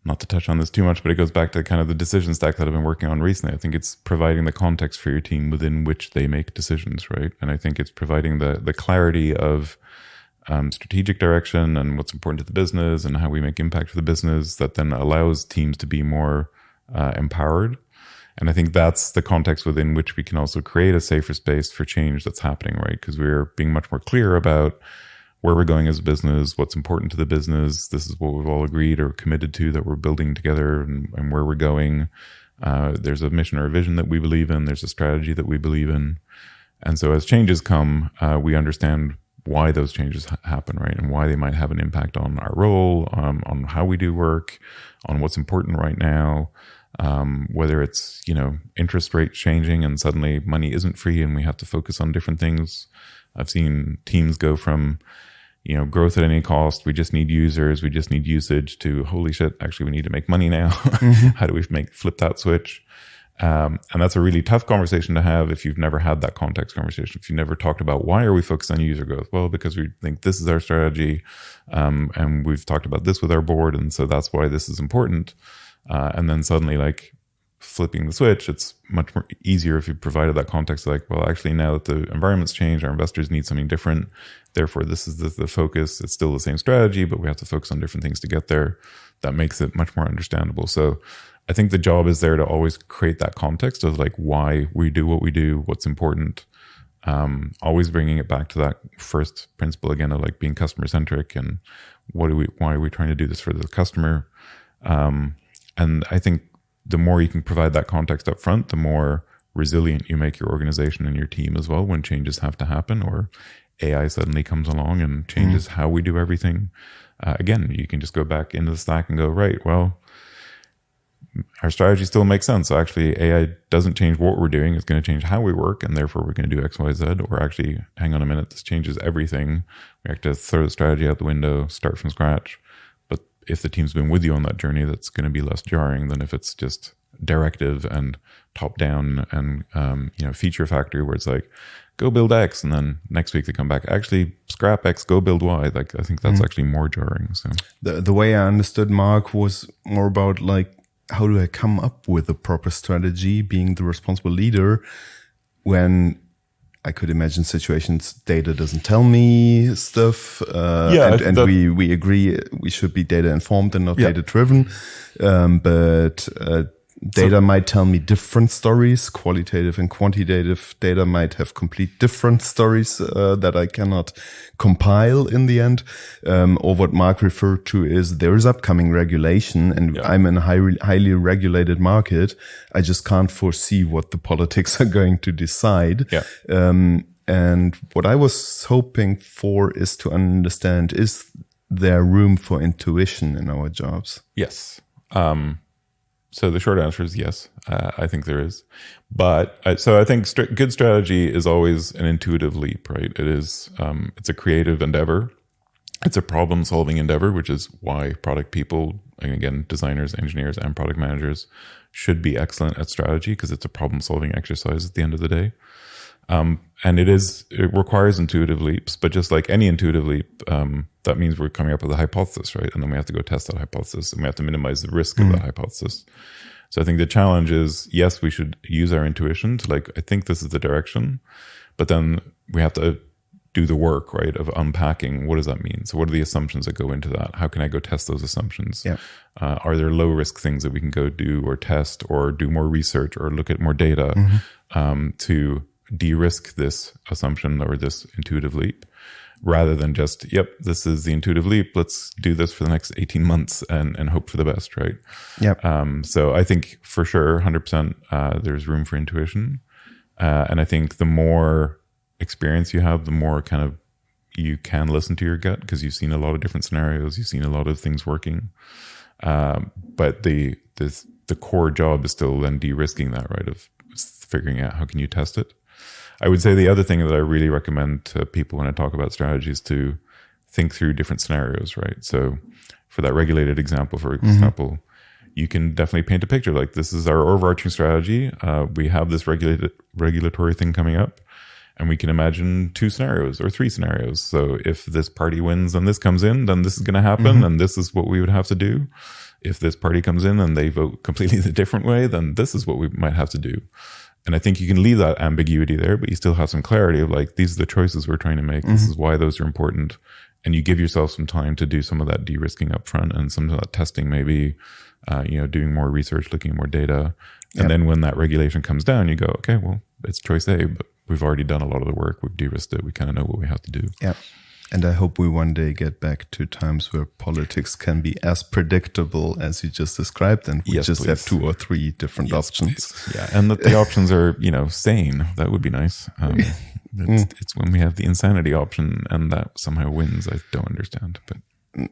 S1: not to touch on this too much, but it goes back to kind of the decision stack that I've been working on recently. I think it's providing the context for your team within which they make decisions, right? And I think it's providing the clarity of strategic direction and what's important to the business and how we make impact for the business that then allows teams to be more empowered. And I think that's the context within which we can also create a safer space for change that's happening, right? Because we're being much more clear about where we're going as a business, what's important to the business. This is what we've all agreed or committed to that we're building together and where we're going. There's a mission or a vision that we believe in. There's a strategy that we believe in. And so as changes come, we understand why those changes happen, right? And why they might have an impact on our role, on how we do work, on what's important right now. Whether it's, interest rates changing and suddenly money isn't free and we have to focus on different things. I've seen teams go from, growth at any cost. We just need users. We just need usage to holy shit. Actually, we need to make money now. How do we flip that switch? And that's a really tough conversation to have if you've never had that context conversation. If you never talked about why are we focused on user growth? Well, because we think this is our strategy. And we've talked about this with our board. And so that's why this is important. And then suddenly flipping the switch, it's much more easier if you provided that context, well, actually now that the environment's changed, our investors need something different. Therefore, this is the focus. It's still the same strategy, but we have to focus on different things to get there. That makes it much more understandable. So I think the job is there to always create that context of why we do what we do, what's important. Always bringing it back to that first principle again of being customer centric and why are we trying to do this for the customer? And I think the more you can provide that context up front, the more resilient you make your organization and your team as well when changes have to happen or AI suddenly comes along and changes how we do everything. Again, you can just go back into the stack and go, right, well, our strategy still makes sense. So actually AI doesn't change what we're doing. It's going to change how we work. And therefore we're going to do X, Y, Z. Or actually, hang on a minute, this changes everything. We have to throw the strategy out the window, start from scratch. But if the team's been with you on that journey, that's going to be less jarring than if it's just directive and top down and, feature factory where it's go build X. And then next week they come back, actually scrap X, go build Y. I think that's actually more jarring. So
S2: the way I understood Mark was more about how do I come up with a proper strategy, being the responsible leader when I could imagine situations data doesn't tell me stuff. And we agree we should be data informed and not data driven. But data might tell me different stories. Qualitative and quantitative data might have complete different stories that I cannot compile in the end. Or what Mark referred to is there is upcoming regulation and I'm in a highly regulated market. I just can't foresee what the politics are going to decide. And what I was hoping for is to understand, is there room for intuition in our jobs?
S1: Yes. So the short answer is yes. I think there is. But so I think good strategy is always an intuitive leap, right? It is, it's a creative endeavor. It's a problem solving endeavor, which is why product people, and again, designers, engineers, and product managers should be excellent at strategy because it's a problem solving exercise at the end of the day. And it requires intuitive leaps, but just like any intuitive leap, that means we're coming up with a hypothesis, right? And then we have to go test that hypothesis and we have to minimize the risk of that hypothesis. So I think the challenge is, yes, we should use our intuition to I think this is the direction, but then we have to do the work, right? Of unpacking, what does that mean? So what are the assumptions that go into that? How can I go test those assumptions? Are there low risk things that we can go do or test or do more research or look at more data to de-risk this assumption or this intuitive leap rather than just, this is the intuitive leap. Let's do this for the next 18 months and hope for the best, right? So I think for sure, 100%, there's room for intuition. And I think the more experience you have, the more kind of you can listen to your gut because you've seen a lot of different scenarios. You've seen a lot of things working. But the core job is still then de-risking that, right? Of figuring out how can you test it. I would say the other thing that I really recommend to people when I talk about strategy is to think through different scenarios, right? So for that regulated example, for example, you can definitely paint a picture like this is our overarching strategy. We have this regulatory thing coming up and we can imagine 2 scenarios or 3 scenarios. So if this party wins and this comes in, then this is going to happen and this is what we would have to do. If this party comes in and they vote completely the different way, then this is what we might have to do. And I think you can leave that ambiguity there, but you still have some clarity of these are the choices we're trying to make. This is why those are important. And you give yourself some time to do some of that de-risking up front and some of that testing, maybe, doing more research, looking at more data. And then when that regulation comes down, you go, okay, well, it's choice A, but we've already done a lot of the work. We've de-risked it. We kind of know what we have to do.
S2: And I hope we one day get back to times where politics can be as predictable as you just described, and we just have 2 or 3 different options.
S1: Please. Yeah, and that the options are, sane. That would be nice. It's when we have the insanity option and that somehow wins. I don't understand, but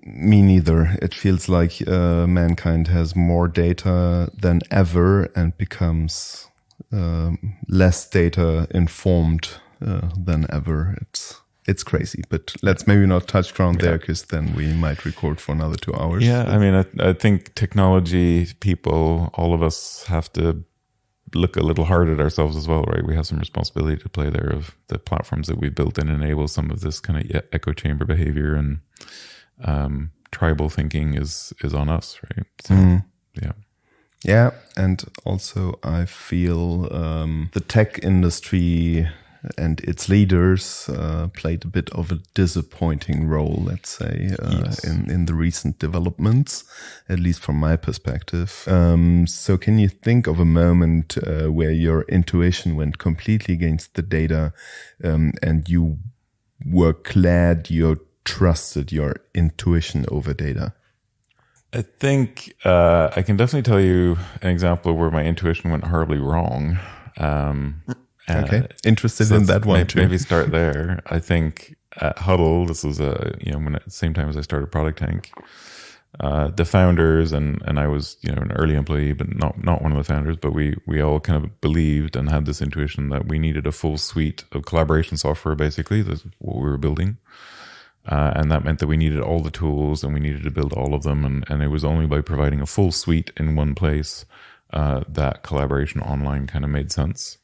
S2: me neither. It feels like mankind has more data than ever and becomes less data informed than ever. It's crazy, but let's maybe not touch ground there, because then we might record for another 2 hours.
S1: Yeah, I mean, I think technology people, all of us have to look a little hard at ourselves as well, right? We have some responsibility to play there of the platforms that we built and enable some of this kind of echo chamber behavior, and tribal thinking is on us, right? So, yeah.
S2: Yeah, and also I feel the tech industry and its leaders played a bit of a disappointing role, let's say, in the recent developments, at least from my perspective. So can you think of a moment where your intuition went completely against the data, and you were glad you trusted your intuition over data?
S1: I think I can definitely tell you an example where my intuition went horribly wrong.
S2: Okay, interested in that one too.
S1: Maybe start there. I think at Huddle, this was when at the same time as I started Product Tank, the founders and I was an early employee, but not one of the founders. But we all kind of believed and had this intuition that we needed a full suite of collaboration software. Basically, that's what we were building. And that meant that we needed all the tools and we needed to build all of them. And it was only by providing a full suite in one place that collaboration online kind of made sense.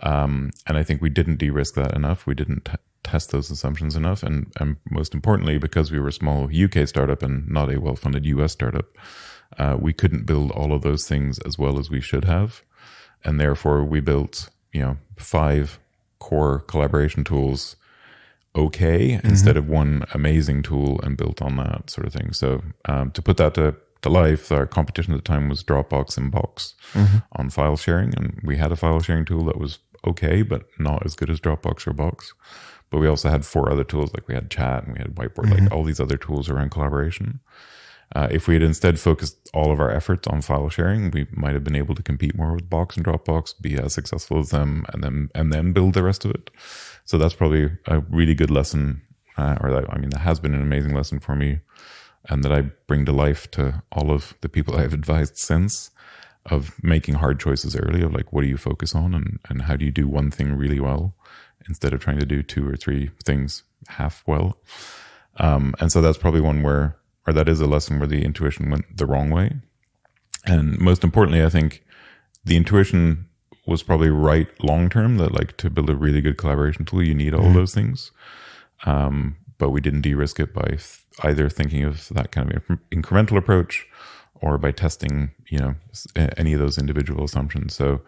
S1: And I think we didn't de-risk that enough. We didn't test those assumptions enough. And most importantly, because we were a small UK startup and not a well-funded US startup, we couldn't build all of those things as well as we should have. And therefore, we built 5 core collaboration tools instead of one amazing tool and built on that sort of thing. So to put that to life, our competition at the time was Dropbox and Box on file sharing. And we had a file sharing tool that was okay, but not as good as Dropbox or Box. But we also had 4 other tools, like we had Chat and we had Whiteboard, like all these other tools around collaboration. If we had instead focused all of our efforts on file sharing, we might have been able to compete more with Box and Dropbox, be as successful as them, and then build the rest of it. So that's probably a really good lesson, that has been an amazing lesson for me, and that I bring to life to all of the people I've advised since, of making hard choices early, of like, what do you focus on, and how do you do one thing really well instead of trying to do 2 or 3 things half well. And so that's probably one or that is a lesson where the intuition went the wrong way. And most importantly, I think the intuition was probably right long-term, that like to build a really good collaboration tool, you need all those things. But we didn't de-risk it by either thinking of that kind of incremental approach or by testing, any of those individual assumptions. So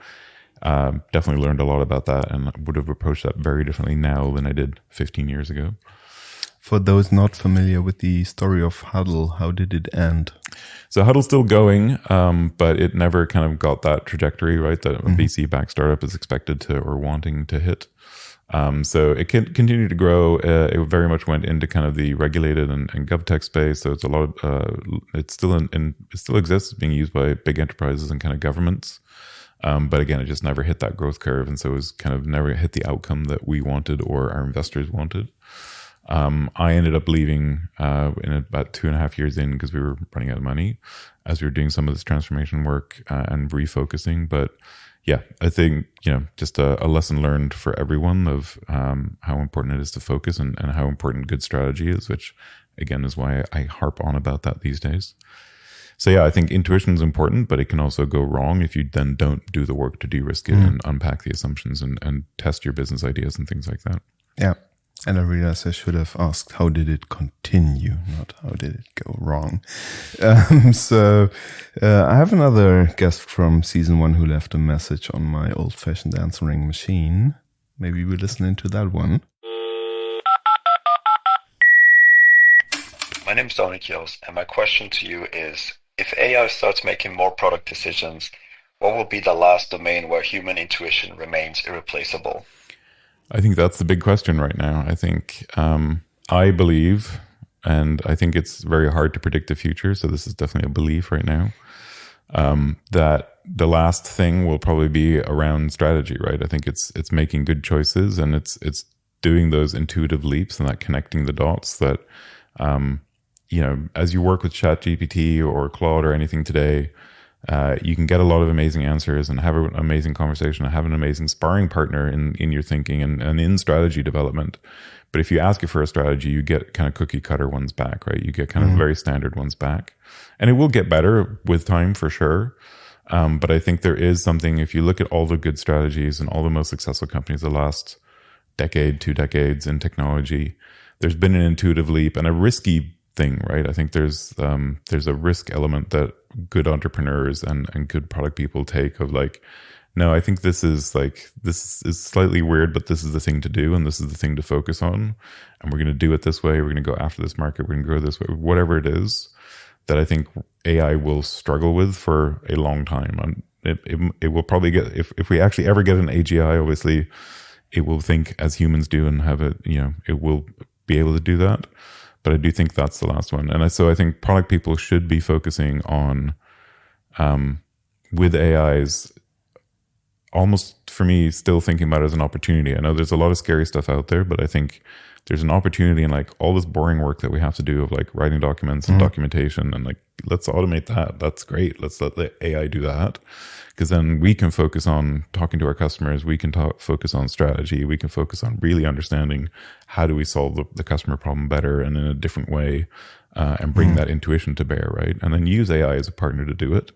S1: definitely learned a lot about that, and would have approached that very differently now than I did 15 years ago.
S2: For those not familiar with the story of Huddle, how did it end?
S1: So Huddle's still going, but it never kind of got that trajectory, right, that a VC-backed startup is expected to or wanting to hit. So it continued to grow. It very much went into kind of the regulated and GovTech space. So it's a lot of, it still exists, being used by big enterprises and kind of governments. But again, it just never hit that growth curve. And so it was kind of never hit the outcome that we wanted or our investors wanted. I ended up leaving in about 2.5 years in, because we were running out of money as we were doing some of this transformation work and refocusing. But yeah, I think, just a lesson learned for everyone of how important it is to focus and how important good strategy is, which again is why I harp on about that these days. So yeah, I think intuition is important, but it can also go wrong if you then don't do the work to de-risk it and unpack the assumptions and test your business ideas and things like that.
S2: Yeah. And I realized I should have asked, how did it continue, not how did it go wrong? So I have another guest from season 1 who left a message on my old-fashioned answering machine. Maybe we listen into that one.
S5: My name is Donikios, and my question to you is, if AI starts making more product decisions, what will be the last domain where human intuition remains irreplaceable?
S1: I think that's the big question right now. I think I believe, and I think it's very hard to predict the future, so this is definitely a belief right now, that the last thing will probably be around strategy, right? I think it's making good choices, and it's doing those intuitive leaps and that connecting the dots that, as you work with ChatGPT or Claude or anything today, you can get a lot of amazing answers and have an amazing conversation and have an amazing sparring partner in your thinking and in strategy development. But if you ask it for a strategy, you get kind of cookie cutter ones back, right? You get kind of very standard ones back. And it will get better with time for sure. But I think there is something, if you look at all the good strategies and all the most successful companies the last decade, 2 decades in technology, there's been an intuitive leap and a risky thing, right? I think there's a risk element that good entrepreneurs and good product people take of like, no, I think this is slightly weird, but this is the thing to do and this is the thing to focus on. And we're going to do it this way. We're going to go after this market. We're going to grow this way, whatever it is that I think AI will struggle with for a long time. It will probably get, if we actually ever get an AGI, obviously it will think as humans do and have it, it will be able to do that. But I do think that's the last one. And so I think product people should be focusing on, with AIs, almost for me, still thinking about it as an opportunity. I know there's a lot of scary stuff out there, but I think there's an opportunity in like all this boring work that we have to do of like writing documents and documentation and like, let's automate that. That's great. Let's let the AI do that. Because then we can focus on talking to our customers. We can focus on strategy. We can focus on really understanding how do we solve the customer problem better and in a different way, and bring that intuition to bear, right? And then use AI as a partner to do it.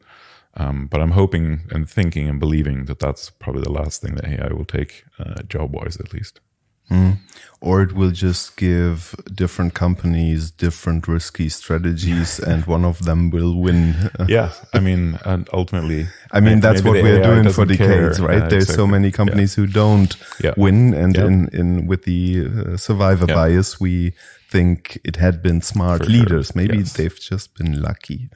S1: But I'm hoping and thinking and believing that that's probably the last thing that AI will take, job-wise at least.
S2: Or it will just give different companies different risky strategies and one of them will win.
S1: Yeah, I mean, and ultimately...
S2: I mean, that's what we're doing for decades,
S1: care.
S2: right? There's so many companies who don't win, and in with the survivor bias, we think it had been smart leaders. Maybe they've just been lucky.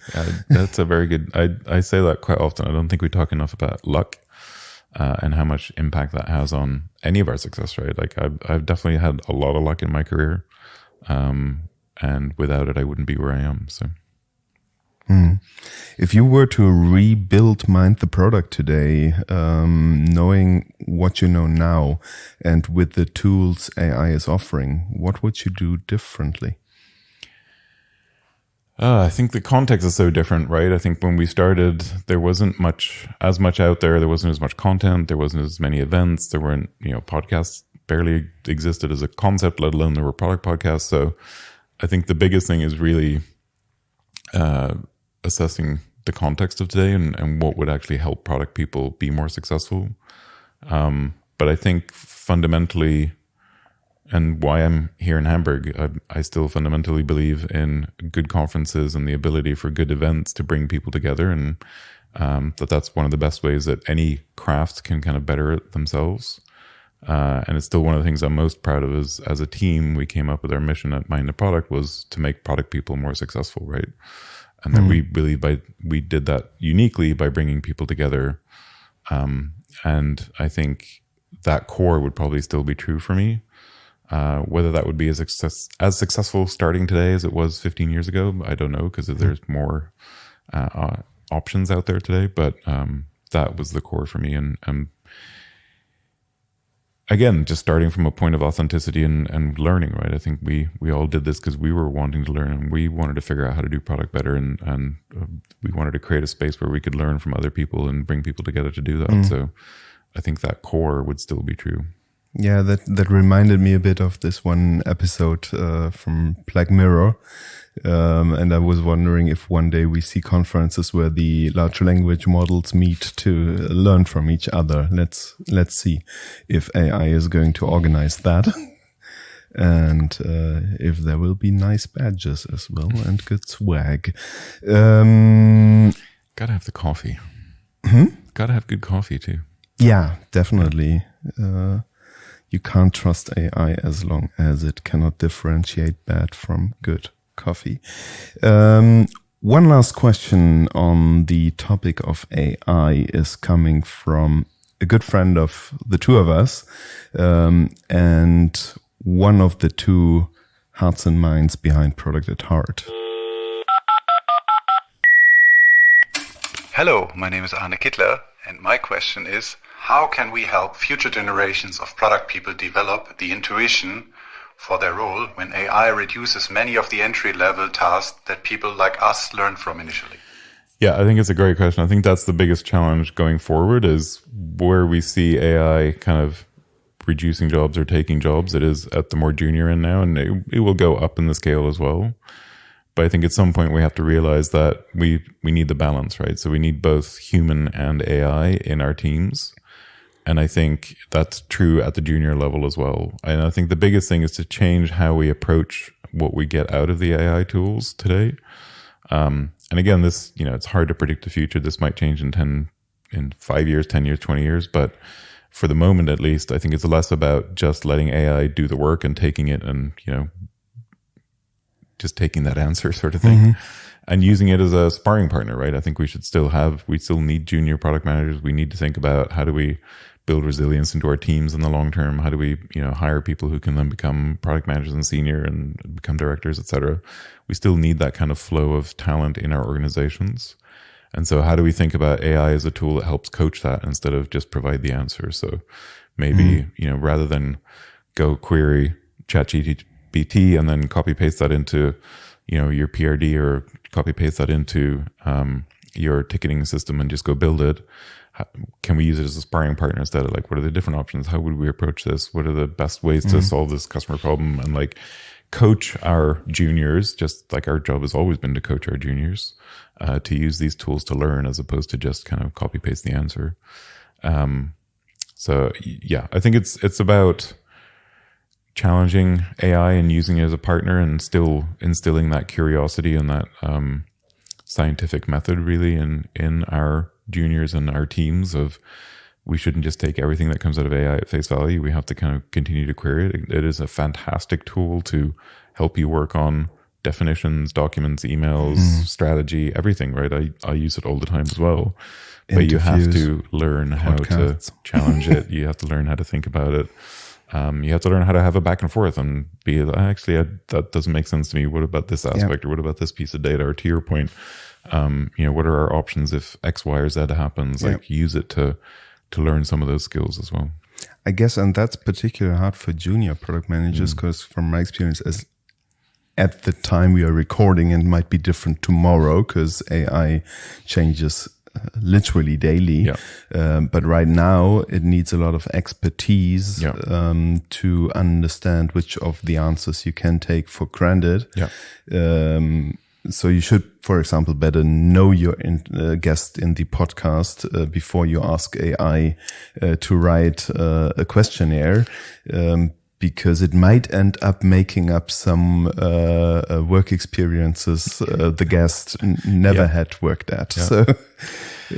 S1: That's a very good... I say that quite often. I don't think we talk enough about luck. And how much impact that has on any of our success, right? Like I've definitely had a lot of luck in my career. And without it, I wouldn't be where I am. So,
S2: if you were to rebuild Mind the Product today, knowing what you know now and with the tools AI is offering, what would you do differently?
S1: I think the context is so different, right? I think when we started, there wasn't as much out there. There wasn't as much content. There wasn't as many events. There weren't, podcasts barely existed as a concept, let alone there were product podcasts. So I think the biggest thing is really assessing the context of today and what would actually help product people be more successful. But I think fundamentally, and why I'm here in Hamburg, I still fundamentally believe in good conferences and the ability for good events to bring people together, and that's one of the best ways that any craft can kind of better it themselves. And it's still one of the things I'm most proud of is as a team, we came up with our mission at Mind the Product was to make product people more successful, right? And then we believe we did that uniquely by bringing people together. And I think that core would probably still be true for me. Whether that would be as successful starting today as it was 15 years ago, I don't know, because there's more options out there today. But that was the core for me. And again, just starting from a point of authenticity and learning, right? I think we all did this because we were wanting to learn and we wanted to figure out how to do product better. And we wanted to create a space where we could learn from other people and bring people together to do that. So I think that core would still be true.
S2: Yeah, that reminded me a bit of this one episode from Black Mirror. And I was wondering if one day we see conferences where the large language models meet to learn from each other. Let's see if AI is going to organize that. And if there will be nice badges as well and good swag.
S1: Gotta have the coffee. Gotta have good coffee too.
S2: Yeah, definitely. You can't trust AI as long as it cannot differentiate bad from good coffee. One last question on the topic of AI is coming from a good friend of the two of us. And one of the two hearts and minds behind product at heart.
S6: Hello, my name is Arne Kittler, and my question is, how can we help future generations of product people develop the intuition for their role when AI reduces many of the entry-level tasks that people like us learn from initially?
S1: Yeah, I think it's a great question. I think that's the biggest challenge going forward, is where we see AI kind of reducing jobs or taking jobs. It is at the more junior end now, and it will go up in the scale as well. But I think at some point we have to realize that we need the balance, right? So we need both human and AI in our teams. And I think that's true at the junior level as well. And I think the biggest thing is to change how we approach what we get out of the AI tools today. And again, this, it's hard to predict the future. This might change in 5 years, 10 years, 20 years. But for the moment, at least, I think it's less about just letting AI do the work and taking it and, just taking that answer sort of thing, and using it as a sparring partner, right? I think we still need junior product managers. We need to think about how do we build resilience into our teams in the long term? How do we, hire people who can then become product managers and senior and become directors, et cetera? We still need that kind of flow of talent in our organizations. And so how do we think about AI as a tool that helps coach that instead of just provide the answer? So maybe, rather than go query ChatGPT and then copy paste that into, your PRD, or copy paste that into your ticketing system and just go build it. Can we use it as a sparring partner instead of what are the different options? How would we approach this? What are the best ways to solve this customer problem? And coach our juniors, just like our job has always been to coach our juniors, to use these tools to learn as opposed to just kind of copy paste the answer. So yeah, I think it's about challenging AI and using it as a partner and still instilling that curiosity and that scientific method really in our juniors and our teams of we shouldn't just take everything that comes out of AI at face value. We have to kind of continue to query it. It is a fantastic tool to help you work on definitions, documents, emails, strategy, everything, right? I use it all the time as well. But you have to learn how to challenge it. You have to learn how to think about it. You have to learn how to have a back and forth and be that doesn't make sense to me. What about this aspect, or what about this piece of data? Or to your point, what are our options if X, Y, or Z happens? Use it to learn some of those skills as well.
S2: I guess, and that's particularly hard for junior product managers because from my experience, as at the time we are recording, and might be different tomorrow because AI changes literally daily. But right now it needs a lot of expertise to understand which of the answers you can take for granted. So you should, for example, better know your guest in the podcast before you ask AI to write a questionnaire. Because it might end up making up some work experiences the guest never had worked at. So,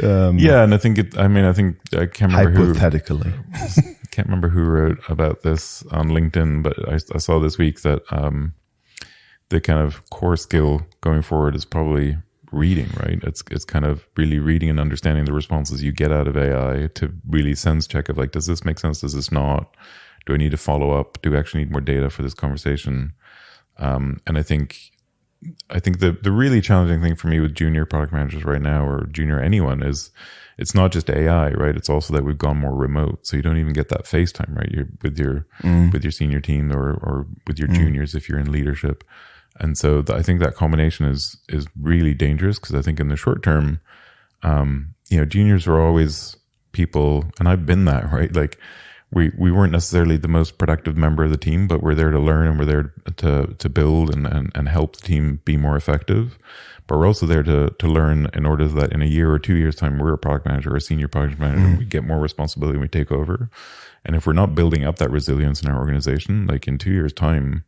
S1: and I think I can't remember
S2: hypothetically.
S1: Can't remember who wrote about this on LinkedIn, but I saw this week that the kind of core skill going forward is probably reading, right? It's kind of really reading and understanding the responses you get out of AI to really sense check of does this make sense? Does this not? Do I need to follow up? Do I actually need more data for this conversation? And I think the really challenging thing for me with junior product managers right now, or junior anyone, is it's not just AI, right? It's also that we've gone more remote, so you don't even get that FaceTime, right? You're with your senior team or with your juniors if you're in leadership. And so I think that combination is really dangerous, because I think in the short term, juniors are always people, and I've been that, right? We weren't necessarily the most productive member of the team, but we're there to learn, and we're there to build and help the team be more effective. But we're also there to learn in order that in a year or 2 years' time, we're a product manager or a senior product manager, and we get more responsibility and we take over. And if we're not building up that resilience in our organization, in 2 years' time,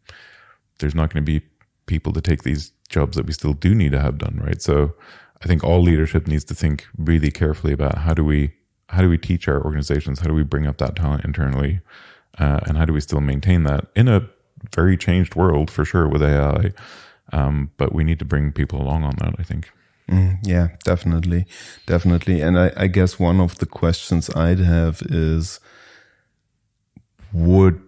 S1: there's not going to be people to take these jobs that we still do need to have done, right? So I think all leadership needs to think really carefully about how do we teach our organizations? How do we bring up that talent internally? And how do we still maintain that in a very changed world, for sure, with AI? But we need to bring people along on that, I think.
S2: Yeah, definitely. And I guess one of the questions I'd have is, would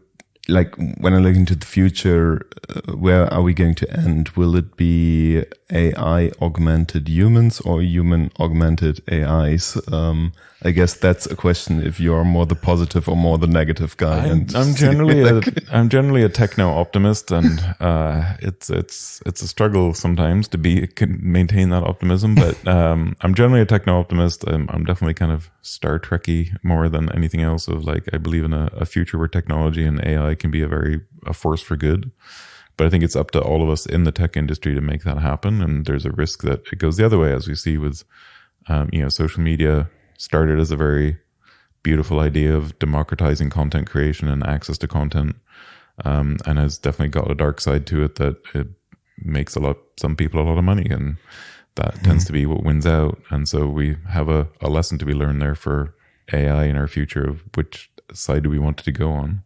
S2: like when I look into the future, where are we going to end? Will it be AI augmented humans or human augmented AIs? I guess that's a question if you're more the positive or more the negative guy.
S1: I'm generally a techno optimist, and it's a struggle sometimes to maintain that optimism. But I'm generally a techno optimist. I'm definitely kind of Star Trekky more than anything else. Of like, I believe in a future where technology and AI can be a force for good. But I think it's up to all of us in the tech industry to make that happen. And there's a risk that it goes the other way, as we see with social media. Started as a very beautiful idea of democratizing content creation and access to content, and has definitely got a dark side to it that it makes some people a lot of money, and that tends to be what wins out. And so we have a lesson to be learned there for AI in our future of which side do we want it to go on.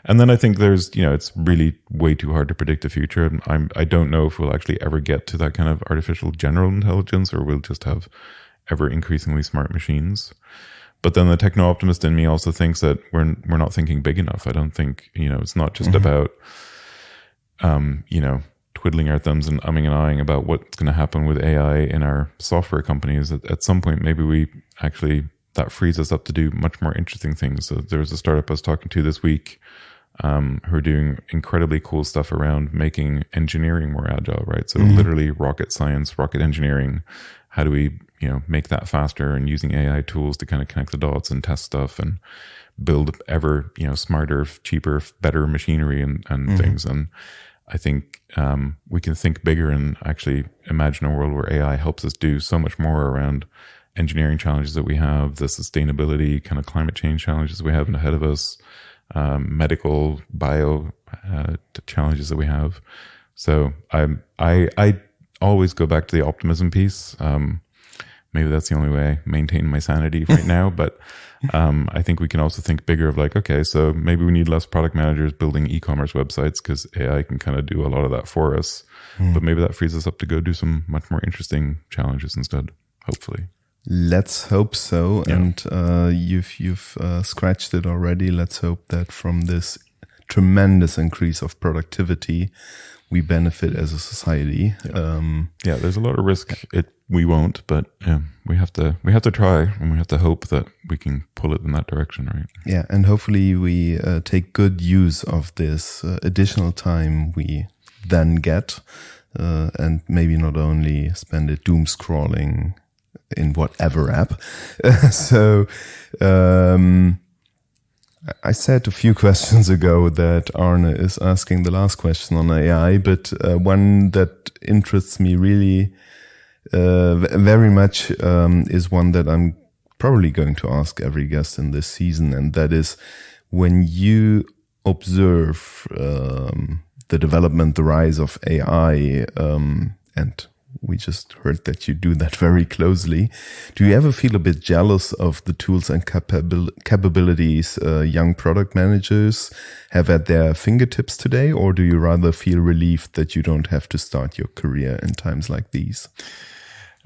S1: And then I think there's, it's really way too hard to predict the future. And I don't know if we'll actually ever get to that kind of artificial general intelligence, or we'll just have ever increasingly smart machines. But then the techno optimist in me also thinks that we're not thinking big enough. I don't think, it's not just about, twiddling our thumbs and umming and ahhing about what's going to happen with AI in our software companies. At some point, maybe that frees us up to do much more interesting things. So there was a startup I was talking to this week, who are doing incredibly cool stuff around making engineering more agile, right? So literally rocket science, rocket engineering. How do we, make that faster, and using AI tools to kind of connect the dots and test stuff and build ever, smarter, cheaper, better machinery and things. And I think we can think bigger and actually imagine a world where AI helps us do so much more around engineering challenges that we have, the sustainability, kind of climate change challenges we have ahead of us, medical, bio challenges that we have. So I always go back to the optimism piece. Maybe that's the only way I maintain my sanity right now. But I think we can also think bigger of like, okay, so maybe we need less product managers building e-commerce websites because AI can kind of do a lot of that for us. But maybe that frees us up to go do some much more interesting challenges instead, hopefully.
S2: Let's hope so. Yeah. And you've scratched it already. Let's hope that from this tremendous increase of productivity, we benefit as a society.
S1: Yeah, there's a lot of risk. We won't, but yeah, we have to try, and we have to hope that we can pull it in that direction, right?
S2: Yeah, and hopefully we take good use of this additional time we then get, and maybe not only spend it doom scrolling in whatever app. So I said a few questions ago that Arne is asking the last question on AI, but one that interests me really very much is one that I'm probably going to ask every guest in this season, and that is, when you observe the development, the rise of AI, and we just heard that you do that very closely. Do you ever feel a bit jealous of the tools and capabilities young product managers have at their fingertips today? Or do you rather feel relieved that you don't have to start your career in times like these?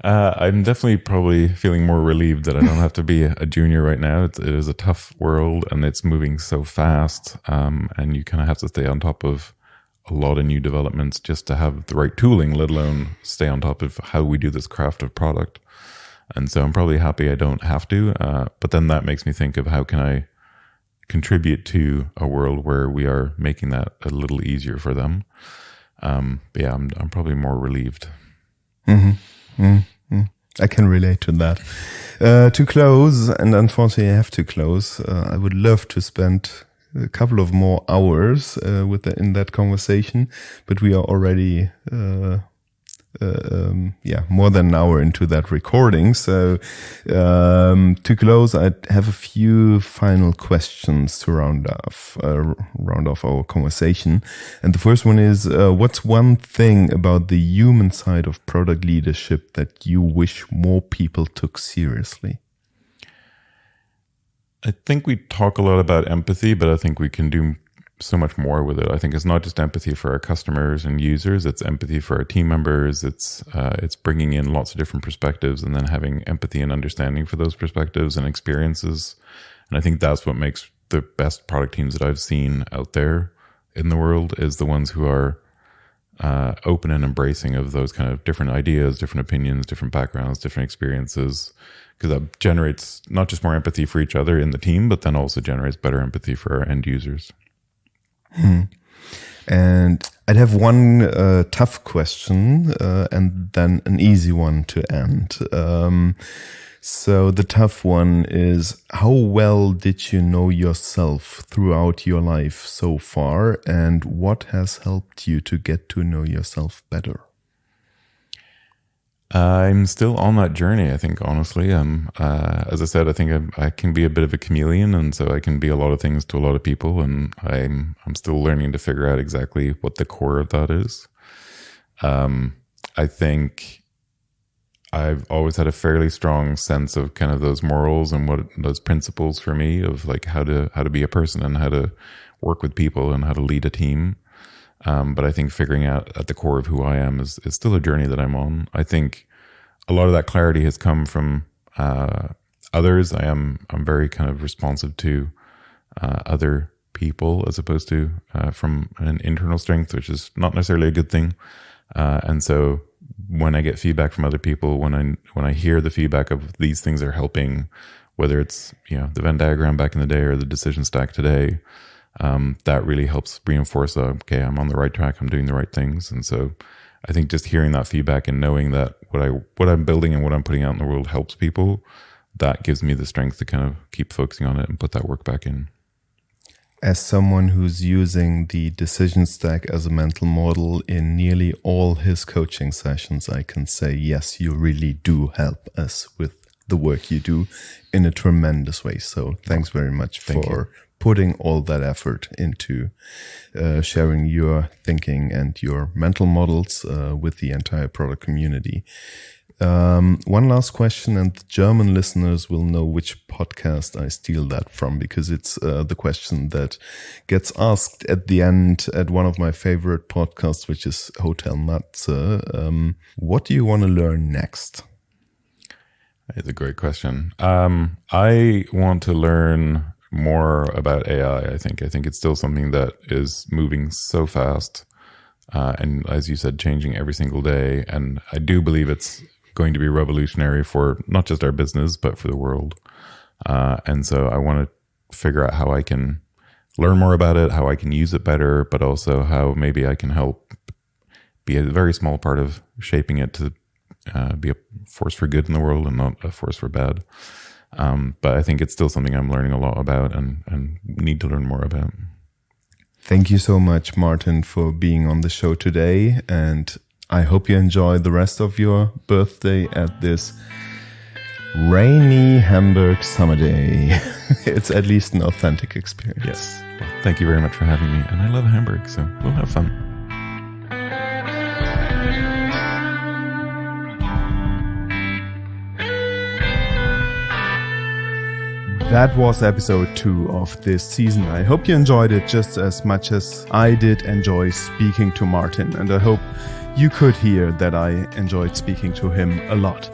S1: I'm definitely probably feeling more relieved that I don't have to be a junior right now. It is a tough world, and it's moving so fast. And you kind of have to stay on top of a lot of new developments just to have the right tooling, let alone stay on top of how we do this craft of product. And so I'm probably happy I don't have to. But then that makes me think of how can I contribute to a world where we are making that a little easier for them. But yeah, I'm probably more relieved.
S2: I can relate to that. To close, and unfortunately I have to close, I would love to spend a couple of more hours in that conversation, but we are already more than an hour into that recording. So to close, I have a few final questions to round off our conversation. And the first one is, what's one thing about the human side of product leadership that you wish more people took seriously?
S1: I think we talk a lot about empathy, but I think we can do so much more with it. I think it's not just empathy for our customers and users, it's empathy for our team members. It's bringing in lots of different perspectives and then having empathy and understanding for those perspectives and experiences. And I think that's what makes the best product teams that I've seen out there in the world is the ones who are open and embracing of those kind of different ideas, different opinions, different backgrounds, different experiences, because that generates not just more empathy for each other in the team, but then also generates better empathy for our end users.
S2: And I'd have one tough question and then an easy one to end. So the tough one is, how well did you know yourself throughout your life so far, and what has helped you to get to know yourself better?
S1: I'm still on that journey, I think, honestly. As I said, I think I can be a bit of a chameleon, and so I can be a lot of things to a lot of people, and I'm still learning to figure out exactly what the core of that is. I think I've always had a fairly strong sense of kind of those morals and what those principles for me of like how to be a person and how to work with people and how to lead a team. But I think figuring out at the core of who I am is still a journey that I'm on. I think a lot of that clarity has come from others. I'm very kind of responsive to other people as opposed to from an internal strength, which is not necessarily a good thing. And so when I get feedback from other people, when I hear the feedback of these things are helping, whether it's the Venn diagram back in the day or the decision stack today, that really helps reinforce okay, I'm on the right track, I'm doing the right things. And so I think just hearing that feedback and knowing that what I'm building and what I'm putting out in the world helps people, that gives me the strength to kind of keep focusing on it and put that work back in.
S2: As someone who's using the decision stack as a mental model in nearly all his coaching sessions, I can say, yes, you really do help us with the work you do in a tremendous way. So thanks very much for putting all that effort into sharing your thinking and your mental models with the entire product community. One last question, and the German listeners will know which podcast I steal that from, because it's the question that gets asked at the end at one of my favorite podcasts, which is Hotel Matze. What do you want to learn next?
S1: It's a great question. I want to learn more about AI. I think it's still something that is moving so fast, and as you said, changing every single day. And I do believe it's going to be revolutionary for not just our business, but for the world. And so I want to figure out how I can learn more about it, how I can use it better, but also how maybe I can help be a very small part of shaping it to be a force for good in the world and not a force for bad. But I think it's still something I'm learning a lot about and need to learn more about.
S2: Thank you so much, Martin, for being on the show today. And I hope you enjoy the rest of your birthday at this rainy Hamburg summer day. It's at least an authentic experience.
S1: Yes. Well, thank you very much for having me. And I love Hamburg, so we'll have fun.
S2: That was episode 2 of this season. I hope you enjoyed it just as much as I did enjoy speaking to Martin, and I hope you could hear that I enjoyed speaking to him a lot.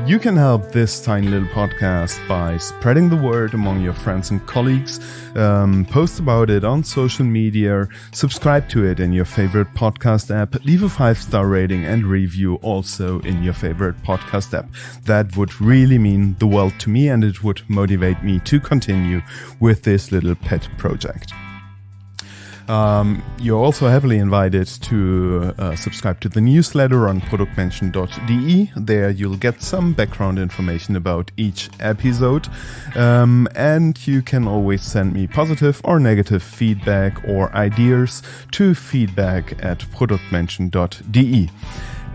S2: You can help this tiny little podcast by spreading the word among your friends and colleagues, post about it on social media, subscribe to it in your favorite podcast app, leave a 5-star rating and review also in your favorite podcast app. That would really mean the world to me, and it would motivate me to continue with this little pet project. You're also heavily invited to subscribe to the newsletter on productmention.de. There you'll get some background information about each episode, and you can always send me positive or negative feedback or ideas to feedback@productmention.de.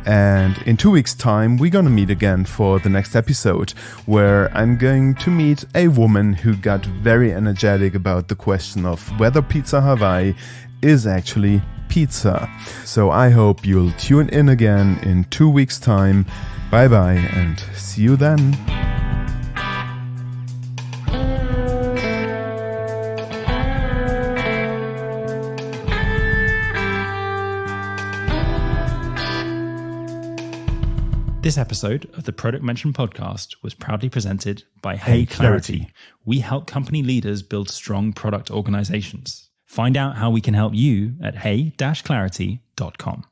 S2: And in 2 weeks' time, we're going to meet again for the next episode, where I'm going to meet a woman who got very energetic about the question of whether Pizza Hawaii is actually pizza. So I hope you'll tune in again in 2 weeks' time. Bye bye, and see you then.
S3: This episode of the Product Mention podcast was proudly presented by Hey Clarity. We help company leaders build strong product organizations. Find out how we can help you at hey-clarity.com.